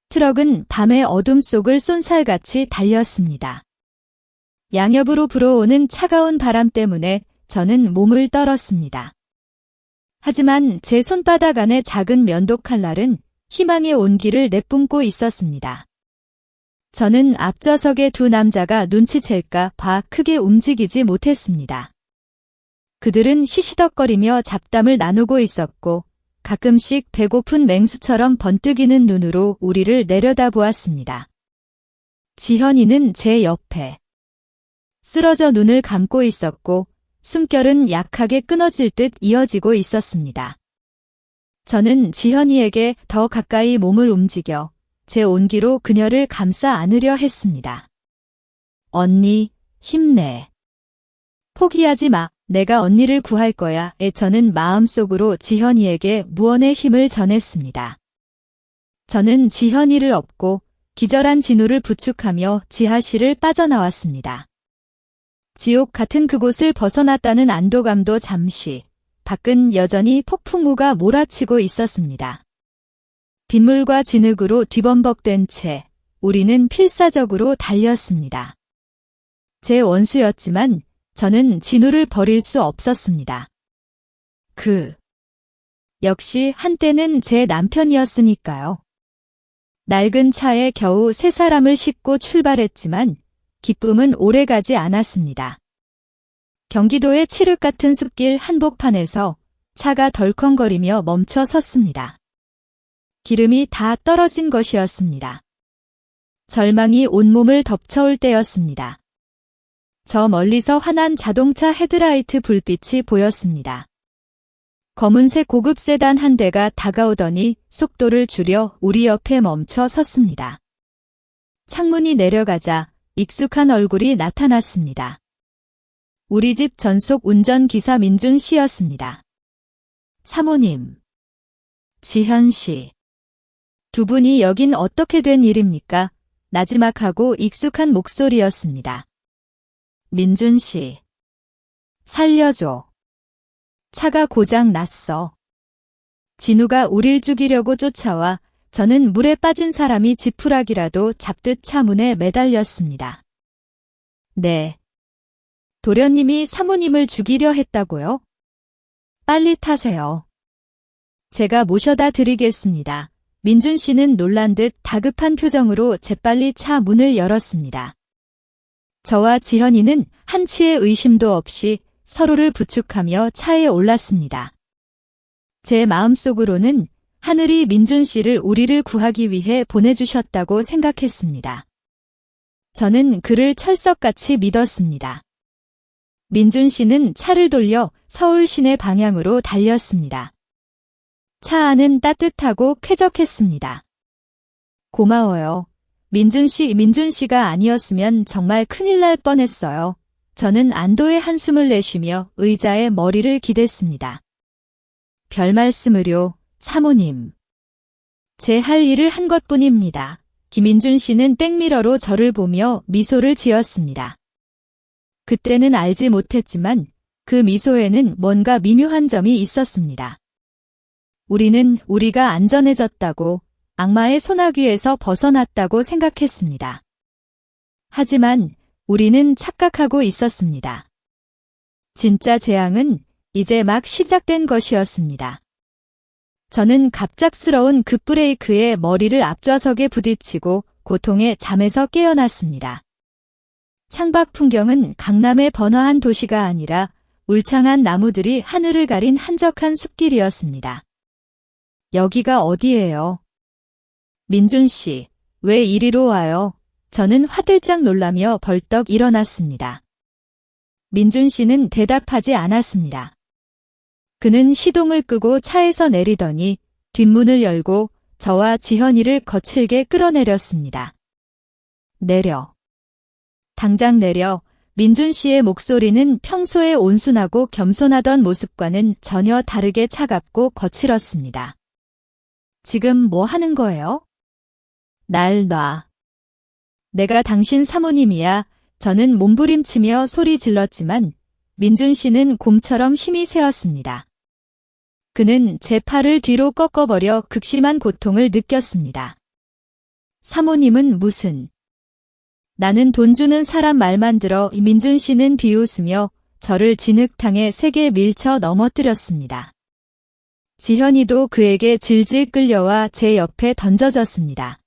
트럭은 밤의 어둠 속을 쏜살같이 달렸습니다. 양옆으로 불어오는 차가운 바람 때문에 저는 몸을 떨었습니다. 하지만 제 손바닥 안의 작은 면도 칼날은 희망의 온기를 내뿜고 있었습니다. 저는 앞좌석의 두 남자가 눈치챌까 봐 크게 움직이지 못했습니다. 그들은 시시덕거리며 잡담을 나누고 있었고 가끔씩 배고픈 맹수처럼 번뜩이는 눈으로 우리를 내려다보았습니다. 지현이는 제 옆에 쓰러져 눈을 감고 있었고 숨결은 약하게 끊어질 듯 이어지고 있었습니다. 저는 지현이에게 더 가까이 몸을 움직여 제 온기로 그녀를 감싸 안으려 했습니다. 언니, 힘내. 포기하지 마. 내가 언니를 구할 거야. 저는 마음속으로 지현이에게 무언의 힘을 전했습니다. 저는 지현이를 업고 기절한 진우를 부축하며 지하실을 빠져나왔습니다. 지옥 같은 그곳을 벗어났다는 안도감도 잠시, 밖은 여전히 폭풍우가 몰아치고 있었습니다. 빗물과 진흙으로 뒤범벅된 채 우리는 필사적으로 달렸습니다. 제 원수였지만 저는 진우를 버릴 수 없었습니다. 역시 한때는 제 남편이었으니까요. 낡은 차에 겨우 세 사람을 싣고 출발했지만 기쁨은 오래가지 않았습니다. 경기도의 칠흑 같은 숲길 한복판에서 차가 덜컹거리며 멈춰 섰습니다. 기름이 다 떨어진 것이었습니다. 절망이 온몸을 덮쳐올 때였습니다. 저 멀리서 환한 자동차 헤드라이트 불빛이 보였습니다. 검은색 고급 세단 한 대가 다가오더니 속도를 줄여 우리 옆에 멈춰 섰습니다. 창문이 내려가자 익숙한 얼굴이 나타났습니다. 우리 집 전속 운전기사 민준 씨였습니다. 사모님, 지현 씨. 두 분이 여긴 어떻게 된 일입니까? 나지막하고 익숙한 목소리였습니다. 민준 씨. 살려줘. 차가 고장 났어. 진우가 우릴 죽이려고 쫓아와 저는 물에 빠진 사람이 지푸라기라도 잡듯 차 문에 매달렸습니다. 네. 도련님이 사모님을 죽이려 했다고요? 빨리 타세요. 제가 모셔다 드리겠습니다. 민준 씨는 놀란 듯 다급한 표정으로 재빨리 차 문을 열었습니다. 저와 지현이는 한치의 의심도 없이 서로를 부축하며 차에 올랐습니다. 제 마음속으로는 하늘이 민준 씨를 우리를 구하기 위해 보내주셨다고 생각했습니다. 저는 그를 철석같이 믿었습니다. 민준 씨는 차를 돌려 서울 시내 방향으로 달렸습니다. 차 안은 따뜻하고 쾌적했습니다. 고마워요. 민준 씨가 아니었으면 정말 큰일 날 뻔했어요. 저는 안도의 한숨을 내쉬며 의자에 머리를 기댔습니다. 별 말씀을요, 사모님. 제 할 일을 한 것뿐입니다. 김민준 씨는 백미러로 저를 보며 미소를 지었습니다. 그때는 알지 못했지만 그 미소에는 뭔가 미묘한 점이 있었습니다. 우리는 우리가 안전해졌다고, 악마의 소나귀에서 벗어났다고 생각했습니다. 하지만 우리는 착각하고 있었습니다. 진짜 재앙은 이제 막 시작된 것이었습니다. 저는 갑작스러운 급브레이크에 머리를 앞좌석에 부딪히고 고통에 잠에서 깨어났습니다. 창밖 풍경은 강남의 번화한 도시가 아니라 울창한 나무들이 하늘을 가린 한적한 숲길이었습니다. 여기가 어디예요? 민준 씨, 왜 이리로 와요? 저는 화들짝 놀라며 벌떡 일어났습니다. 민준 씨는 대답하지 않았습니다. 그는 시동을 끄고 차에서 내리더니 뒷문을 열고 저와 지현이를 거칠게 끌어내렸습니다. 내려. 당장 내려. 민준 씨의 목소리는 평소에 온순하고 겸손하던 모습과는 전혀 다르게 차갑고 거칠었습니다. 지금 뭐 하는 거예요? 날 놔. 내가 당신 사모님이야. 저는 몸부림치며 소리 질렀지만 민준 씨는 곰처럼 힘이 세었습니다. 그는 제 팔을 뒤로 꺾어버려 극심한 고통을 느꼈습니다. 사모님은 무슨... 나는 돈 주는 사람 말만 들어 민준 씨는 비웃으며 저를 진흙탕에 세게 밀쳐 넘어뜨렸습니다. 지현이도 그에게 질질 끌려와 제 옆에 던져졌습니다.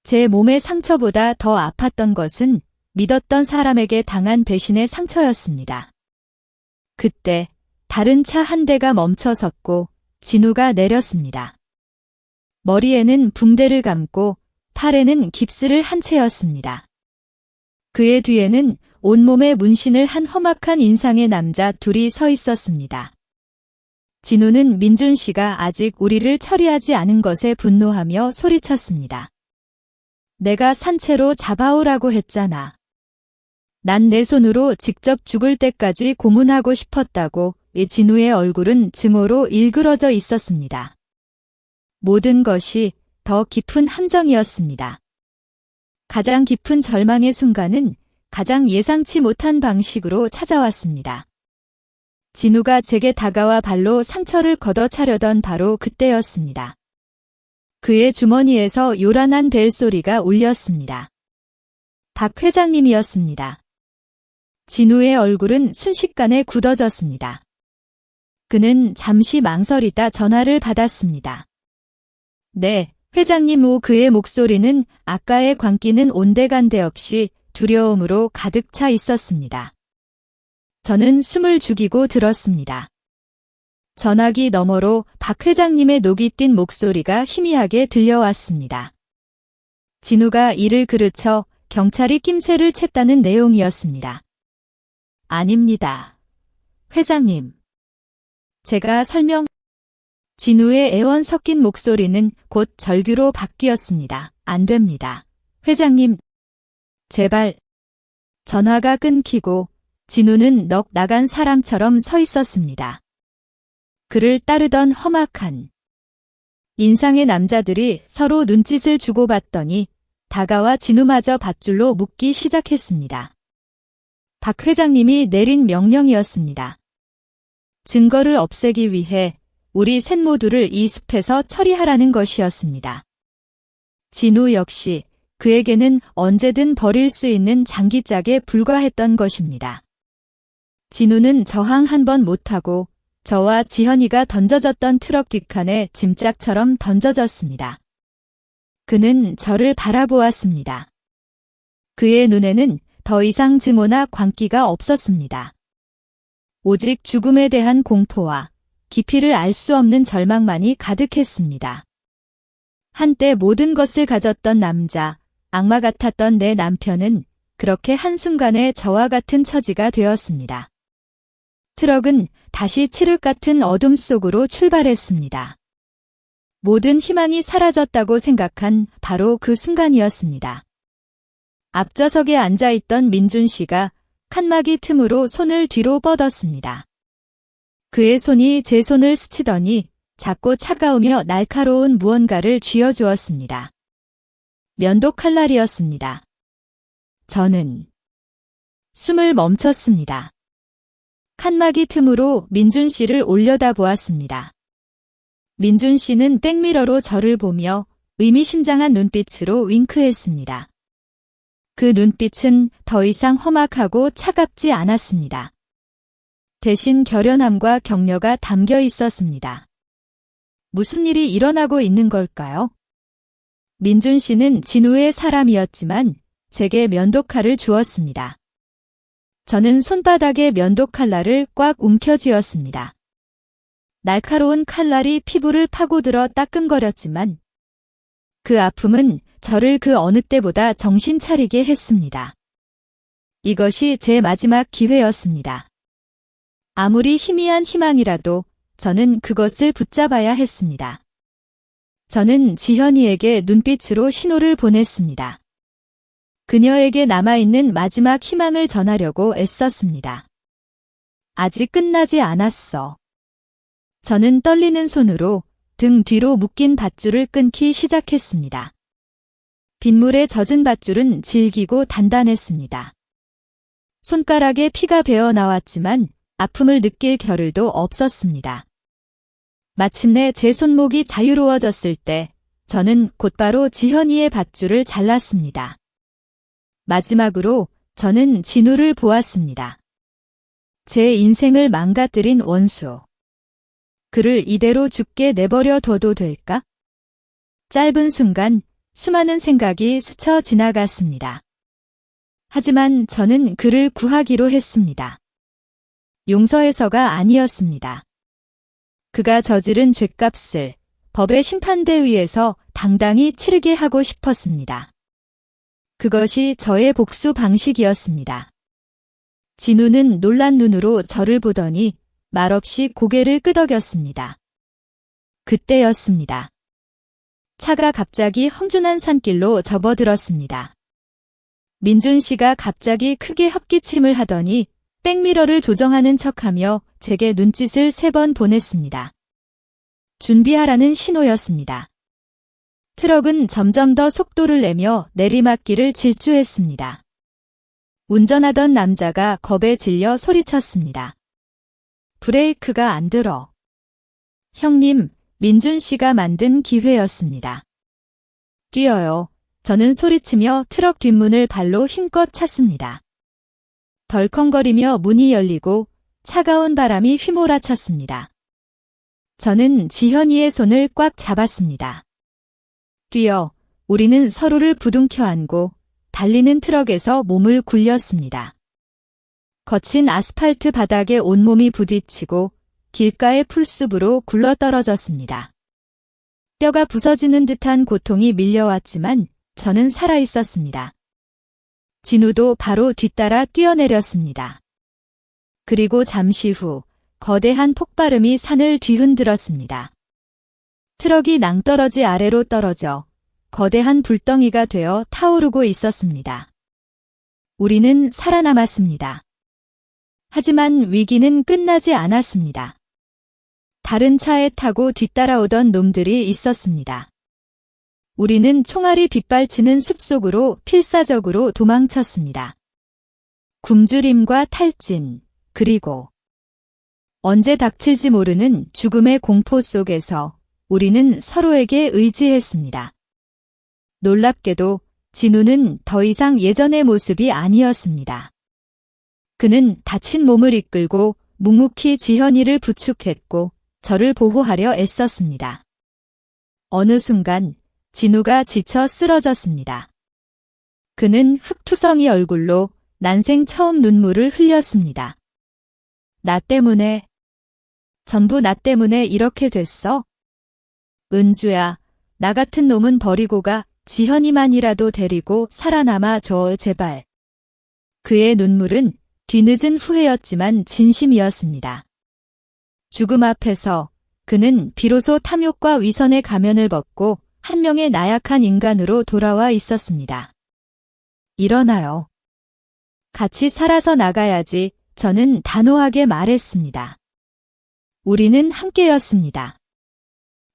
제 몸의 상처보다 더 아팠던 것은 믿었던 사람에게 당한 배신의 상처였습니다. 그때 다른 차 한 대가 멈춰섰고 진우가 내렸습니다. 머리에는 붕대를 감고 팔에는 깁스를 한 채였습니다. 그의 뒤에는 온몸에 문신을 한 험악한 인상의 남자 둘이 서 있었습니다. 진우는 민준 씨가 아직 우리를 처리하지 않은 것에 분노하며 소리쳤습니다. 내가 산채로 잡아오라고 했잖아. 난 내 손으로 직접 죽을 때까지 고문하고 싶었다고. 이 진우의 얼굴은 증오로 일그러져 있었습니다. 모든 것이 더 깊은 함정이었습니다. 가장 깊은 절망의 순간은 가장 예상치 못한 방식으로 찾아왔습니다. 진우가 제게 다가와 발로 상처를 걷어차려던 바로 그때였습니다. 그의 주머니에서 요란한 벨소리가 울렸습니다. 박 회장님이었습니다. 진우의 얼굴은 순식간에 굳어졌습니다. 그는 잠시 망설이다 전화를 받았습니다. 네, 회장님. 후 그의 목소리는 아까의 광기는 온데간데 없이 두려움으로 가득 차 있었습니다. 저는 숨을 죽이고 들었습니다. 전화기 너머로 박 회장님의 녹이 띤 목소리가 희미하게 들려왔습니다. 진우가 이를 그르쳐 경찰이 낌새를 챘다는 내용이었습니다. 아닙니다. 회장님. 제가 진우의 애원 섞인 목소리는 곧 절규로 바뀌었습니다. 안 됩니다. 회장님. 제발. 전화가 끊기고 진우는 넋 나간 사람처럼 서 있었습니다. 그를 따르던 험악한 인상의 남자들이 서로 눈짓을 주고받더니 다가와 진우마저 밧줄로 묶기 시작했습니다. 박 회장님이 내린 명령이었습니다. 증거를 없애기 위해 우리 셋 모두를 이 숲에서 처리하라는 것이었습니다. 진우 역시 그에게는 언제든 버릴 수 있는 장기짝에 불과했던 것입니다. 진우는 저항 한 번 못하고 저와 지현이가 던져졌던 트럭 뒷칸에 짐짝처럼 던져졌습니다. 그는 저를 바라보았습니다. 그의 눈에는 더 이상 증오나 광기가 없었습니다. 오직 죽음에 대한 공포와 깊이를 알 수 없는 절망만이 가득했습니다. 한때 모든 것을 가졌던 남자, 악마 같았던 내 남편은 그렇게 한순간에 저와 같은 처지가 되었습니다. 트럭은 다시 칠흑 같은 어둠 속으로 출발했습니다. 모든 희망이 사라졌다고 생각한 바로 그 순간이었습니다. 앞좌석에 앉아있던 민준 씨가 칸막이 틈으로 손을 뒤로 뻗었습니다. 그의 손이 제 손을 스치더니 작고 차가우며 날카로운 무언가를 쥐어주었습니다. 면도 칼날이었습니다. 저는 숨을 멈췄습니다. 칸막이 틈으로 민준 씨를 올려다보았습니다. 민준 씨는 백미러로 저를 보며 의미심장한 눈빛으로 윙크했습니다. 그 눈빛은 더 이상 험악하고 차갑지 않았습니다. 대신 결연함과 격려가 담겨 있었습니다. 무슨 일이 일어나고 있는 걸까요? 민준 씨는 진우의 사람이었지만 제게 면도칼을 주었습니다. 저는 손바닥에 면도칼날을 꽉 움켜쥐었습니다. 날카로운 칼날이 피부를 파고들어 따끔거렸지만 그 아픔은 저를 그 어느 때보다 정신 차리게 했습니다. 이것이 제 마지막 기회였습니다. 아무리 희미한 희망이라도 저는 그것을 붙잡아야 했습니다. 저는 지현이에게 눈빛으로 신호를 보냈습니다. 그녀에게 남아있는 마지막 희망을 전하려고 애썼습니다. 아직 끝나지 않았어. 저는 떨리는 손으로 등 뒤로 묶인 밧줄을 끊기 시작했습니다. 빗물에 젖은 밧줄은 질기고 단단했습니다. 손가락에 피가 배어 나왔지만 아픔을 느낄 겨를도 없었습니다. 마침내 제 손목이 자유로워졌을 때 저는 곧바로 지현이의 밧줄을 잘랐습니다. 마지막으로 저는 진우를 보았습니다. 제 인생을 망가뜨린 원수. 그를 이대로 죽게 내버려 둬도 될까? 짧은 순간 수많은 생각이 스쳐 지나갔습니다. 하지만 저는 그를 구하기로 했습니다. 용서해서가 아니었습니다. 그가 저지른 죗값을 법의 심판대 위에서 당당히 치르게 하고 싶었습니다. 그것이 저의 복수 방식이었습니다. 진우는 놀란 눈으로 저를 보더니 말없이 고개를 끄덕였습니다. 그때였습니다. 차가 갑자기 험준한 산길로 접어들었습니다. 민준 씨가 갑자기 크게 헛기침을 하더니 백미러를 조정하는 척하며 제게 눈짓을 3번 보냈습니다. 준비하라는 신호였습니다. 트럭은 점점 더 속도를 내며 내리막길을 질주했습니다. 운전하던 남자가 겁에 질려 소리쳤습니다. 브레이크가 안 들어. 형님, 민준 씨가 만든 기회였습니다. 뛰어요. 저는 소리치며 트럭 뒷문을 발로 힘껏 찼습니다. 덜컹거리며 문이 열리고 차가운 바람이 휘몰아쳤습니다. 저는 지현이의 손을 꽉 잡았습니다. 뛰어, 우리는 서로를 부둥켜 안고 달리는 트럭에서 몸을 굴렸습니다. 거친 아스팔트 바닥에 온몸이 부딪히고 길가의 풀숲으로 굴러떨어졌습니다. 뼈가 부서지는 듯한 고통이 밀려왔지만 저는 살아있었습니다. 진우도 바로 뒤따라 뛰어내렸습니다. 그리고 잠시 후 거대한 폭발음이 산을 뒤흔들었습니다. 트럭이 낭떠러지 아래로 떨어져 거대한 불덩이가 되어 타오르고 있었습니다. 우리는 살아남았습니다. 하지만 위기는 끝나지 않았습니다. 다른 차에 타고 뒤따라오던 놈들이 있었습니다. 우리는 총알이 빗발치는 숲속으로 필사적으로 도망쳤습니다. 굶주림과 탈진, 그리고 언제 닥칠지 모르는 죽음의 공포 속에서 우리는 서로에게 의지했습니다. 놀랍게도 진우는 더 이상 예전의 모습이 아니었습니다. 그는 다친 몸을 이끌고 묵묵히 지현이를 부축했고 저를 보호하려 애썼습니다. 어느 순간 진우가 지쳐 쓰러졌습니다. 그는 흙투성이 얼굴로 난생 처음 눈물을 흘렸습니다. 나 때문에, 전부 나 때문에 이렇게 됐어? 은주야, 나 같은 놈은 버리고 가. 지현이만이라도 데리고 살아남아 줘, 제발. 그의 눈물은 뒤늦은 후회였지만 진심이었습니다. 죽음 앞에서 그는 비로소 탐욕과 위선의 가면을 벗고 한 명의 나약한 인간으로 돌아와 있었습니다. 일어나요. 같이 살아서 나가야지. 저는 단호하게 말했습니다. 우리는 함께였습니다.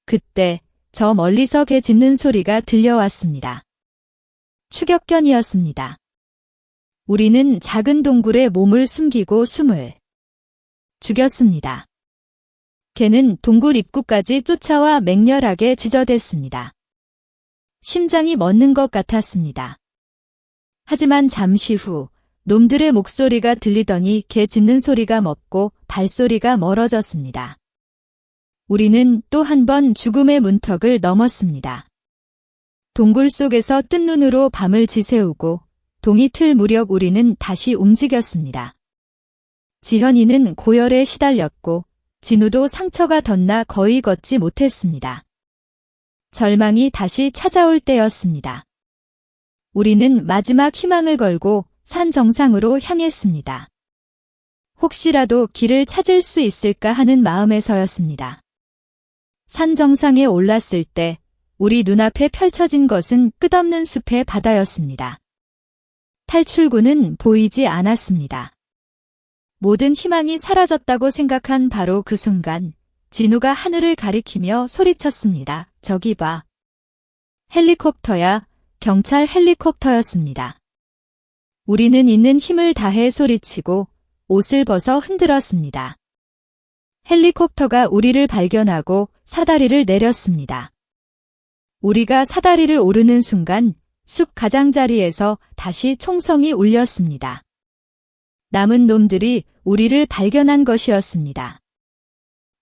그때 저 멀리서 개 짖는 소리가 들려왔습니다. 추격견이었습니다. 우리는 작은 동굴에 몸을 숨기고 숨을 죽였습니다. 개는 동굴 입구까지 쫓아와 맹렬하게 지저댔습니다. 심장이 멎는 것 같았습니다. 하지만 잠시 후 놈들의 목소리가 들리더니 개 짖는 소리가 멎고 발소리가 멀어졌습니다. 우리는 또 한 번 죽음의 문턱을 넘었습니다. 동굴 속에서 뜬 눈으로 밤을 지새우고 동이 틀 무렵 우리는 다시 움직였습니다. 지현이는 고열에 시달렸고 진우도 상처가 덧나 거의 걷지 못했습니다. 절망이 다시 찾아올 때였습니다. 우리는 마지막 희망을 걸고 산 정상으로 향했습니다. 혹시라도 길을 찾을 수 있을까 하는 마음에서였습니다. 산 정상에 올랐을 때 우리 눈앞에 펼쳐진 것은 끝없는 숲의 바다였습니다. 탈출구는 보이지 않았습니다. 모든 희망이 사라졌다고 생각한 바로 그 순간, 진우가 하늘을 가리키며 소리쳤습니다. 저기 봐. 헬리콥터야, 경찰 헬리콥터였습니다. 우리는 있는 힘을 다해 소리치고 옷을 벗어 흔들었습니다. 헬리콥터가 우리를 발견하고 사다리를 내렸습니다. 우리가 사다리를 오르는 순간 숲 가장자리에서 다시 총성이 울렸습니다. 남은 놈들이 우리를 발견한 것이었습니다.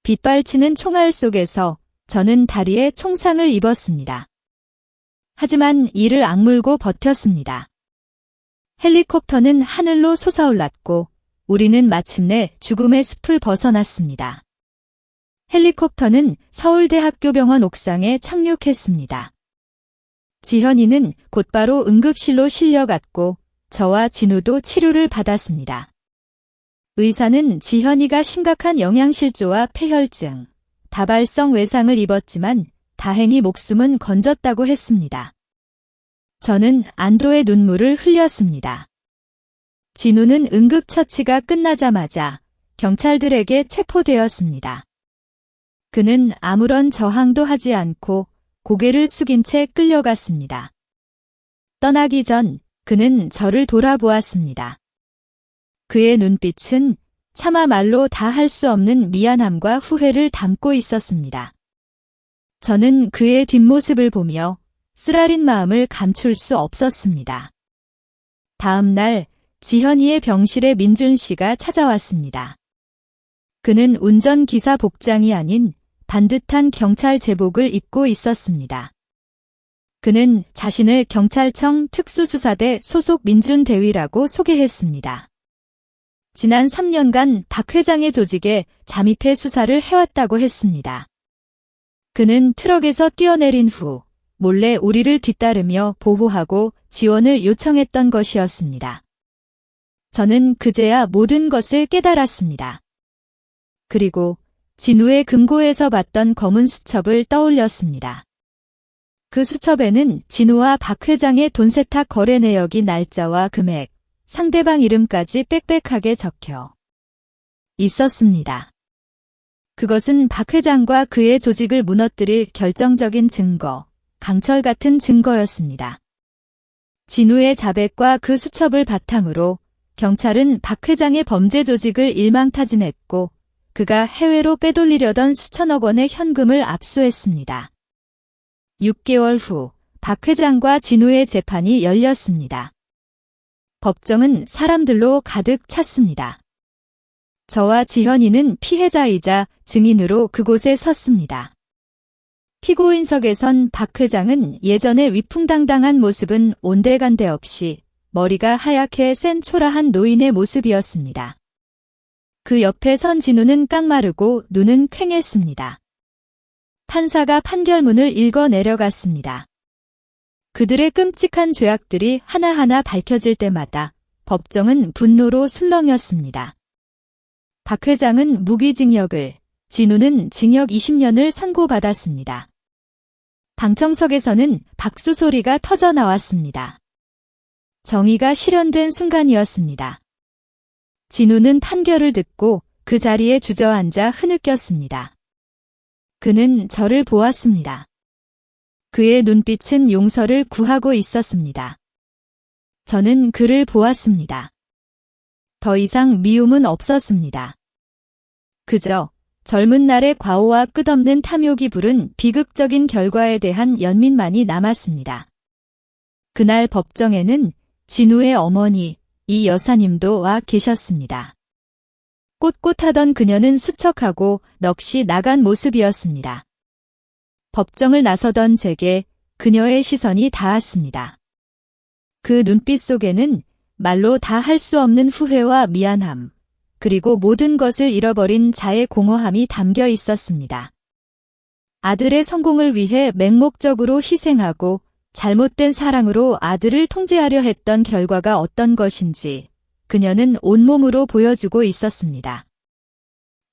빗발치는 총알 속에서 저는 다리에 총상을 입었습니다. 하지만 이를 악물고 버텼습니다. 헬리콥터는 하늘로 솟아올랐고 우리는 마침내 죽음의 숲을 벗어났습니다. 헬리콥터는 서울대학교병원 옥상에 착륙했습니다. 지현이는 곧바로 응급실로 실려갔고 저와 진우도 치료를 받았습니다. 의사는 지현이가 심각한 영양실조와 폐혈증, 다발성 외상을 입었지만 다행히 목숨은 건졌다고 했습니다. 저는 안도의 눈물을 흘렸습니다. 진우는 응급처치가 끝나자마자 경찰들에게 체포되었습니다. 그는 아무런 저항도 하지 않고 고개를 숙인 채 끌려갔습니다. 떠나기 전 그는 저를 돌아보았습니다. 그의 눈빛은 차마 말로 다 할 수 없는 미안함과 후회를 담고 있었습니다. 저는 그의 뒷모습을 보며 쓰라린 마음을 감출 수 없었습니다. 다음 날 지현이의 병실에 민준 씨가 찾아왔습니다. 그는 운전기사 복장이 아닌 반듯한 경찰 제복을 입고 있었습니다. 그는 자신을 경찰청 특수수사대 소속 민준 대위라고 소개했습니다. 지난 3년간 박 회장의 조직에 잠입해 수사를 해왔다고 했습니다. 그는 트럭에서 뛰어내린 후 몰래 우리를 뒤따르며 보호하고 지원을 요청했던 것이었습니다. 저는 그제야 모든 것을 깨달았습니다. 그리고 진우의 금고에서 봤던 검은 수첩을 떠올렸습니다. 그 수첩에는 진우와 박 회장의 돈 세탁 거래 내역이 날짜와 금액, 상대방 이름까지 빽빽하게 적혀 있었습니다. 그것은 박 회장과 그의 조직을 무너뜨릴 결정적인 증거, 강철 같은 증거였습니다. 진우의 자백과 그 수첩을 바탕으로 경찰은 박 회장의 범죄 조직을 일망타진했고 그가 해외로 빼돌리려던 수천억 원의 현금을 압수했습니다. 6개월 후 박 회장과 진우의 재판이 열렸습니다. 법정은 사람들로 가득 찼습니다. 저와 지현이는 피해자이자 증인으로 그곳에 섰습니다. 피고인석에선 박 회장은 예전의 위풍당당한 모습은 온데간데 없이 머리가 하얗게 센 초라한 노인의 모습이었습니다. 그 옆에 선 진우는 깡마르고 눈은 퀭했습니다. 판사가 판결문을 읽어 내려갔습니다. 그들의 끔찍한 죄악들이 하나하나 밝혀질 때마다 법정은 분노로 술렁였습니다. 박 회장은 무기징역을, 진우는 징역 20년을 선고받았습니다. 방청석에서는 박수 소리가 터져 나왔습니다. 정의가 실현된 순간이었습니다. 진우는 판결을 듣고 그 자리에 주저앉아 흐느꼈습니다. 그는 저를 보았습니다. 그의 눈빛은 용서를 구하고 있었습니다. 저는 그를 보았습니다. 더 이상 미움은 없었습니다. 그저 젊은 날의 과오와 끝없는 탐욕이 부른 비극적인 결과에 대한 연민만이 남았습니다. 그날 법정에는 진우의 어머니, 이 여사님도 와 계셨습니다. 꼿꼿하던 그녀는 수척하고 넋이 나간 모습이었습니다. 법정을 나서던 제게 그녀의 시선이 닿았습니다. 그 눈빛 속에는 말로 다 할 수 없는 후회와 미안함, 그리고 모든 것을 잃어버린 자의 공허함이 담겨 있었습니다. 아들의 성공을 위해 맹목적으로 희생하고 잘못된 사랑으로 아들을 통제하려 했던 결과가 어떤 것인지 그녀는 온몸으로 보여주고 있었습니다.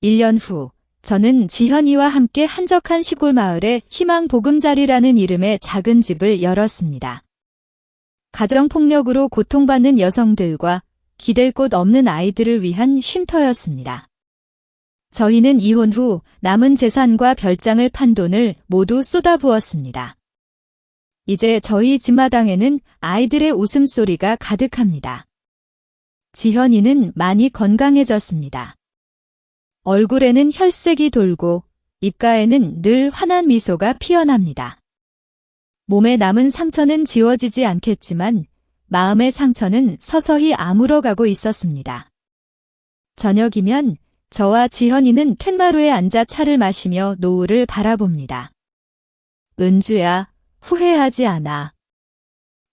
1년 후 저는 지현이와 함께 한적한 시골 마을에 희망 보금자리라는 이름의 작은 집을 열었습니다. 가정폭력으로 고통받는 여성들과 기댈 곳 없는 아이들을 위한 쉼터였습니다. 저희는 이혼 후 남은 재산과 별장을 판 돈을 모두 쏟아부었습니다. 이제 저희 집마당에는 아이들의 웃음소리가 가득합니다. 지현이는 많이 건강해졌습니다. 얼굴에는 혈색이 돌고 입가에는 늘 환한 미소가 피어납니다. 몸에 남은 상처는 지워지지 않겠지만 마음의 상처는 서서히 아물어가고 있었습니다. 저녁이면 저와 지현이는 툇마루에 앉아 차를 마시며 노을을 바라봅니다. 은주야, 후회하지 않아.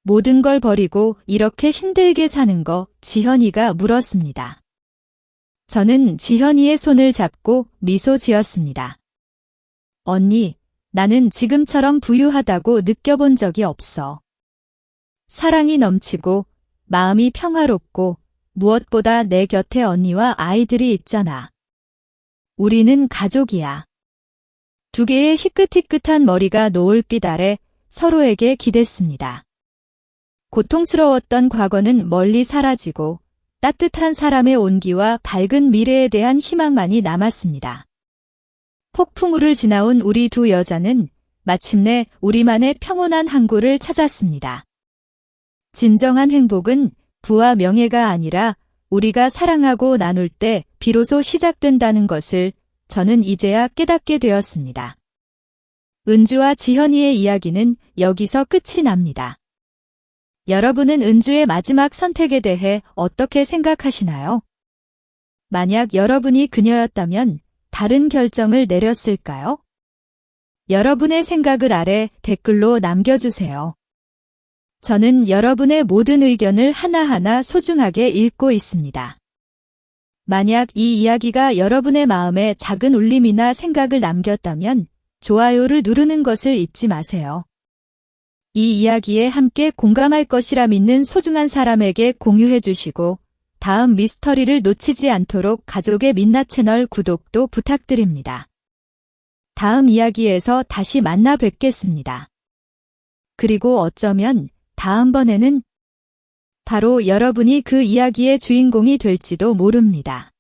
모든 걸 버리고 이렇게 힘들게 사는 거 지현이가 물었습니다. 저는 지현이의 손을 잡고 미소 지었습니다. 언니, 나는 지금처럼 부유하다고 느껴본 적이 없어. 사랑이 넘치고 마음이 평화롭고 무엇보다 내 곁에 언니와 아이들이 있잖아. 우리는 가족이야. 두 개의 희끗희끗한 머리가 노을빛 아래 서로에게 기댔습니다. 고통스러웠던 과거는 멀리 사라지고 따뜻한 사람의 온기와 밝은 미래에 대한 희망만이 남았습니다. 폭풍우를 지나온 우리 두 여자는 마침내 우리만의 평온한 항구를 찾았습니다. 진정한 행복은 부와 명예가 아니라 우리가 사랑하고 나눌 때 비로소 시작된다는 것을 저는 이제야 깨닫게 되었습니다. 은주와 지현이의 이야기는 여기서 끝이 납니다. 여러분은 은주의 마지막 선택에 대해 어떻게 생각하시나요? 만약 여러분이 그녀였다면 다른 결정을 내렸을까요? 여러분의 생각을 아래 댓글로 남겨주세요. 저는 여러분의 모든 의견을 하나하나 소중하게 읽고 있습니다. 만약 이 이야기가 여러분의 마음에 작은 울림이나 생각을 남겼다면 좋아요를 누르는 것을 잊지 마세요. 이 이야기에 함께 공감할 것이라 믿는 소중한 사람에게 공유해 주시고 다음 미스터리를 놓치지 않도록 가족의 민낯 채널 구독도 부탁드립니다. 다음 이야기에서 다시 만나 뵙겠습니다. 그리고 어쩌면 다음번에는 바로 여러분이 그 이야기의 주인공이 될지도 모릅니다.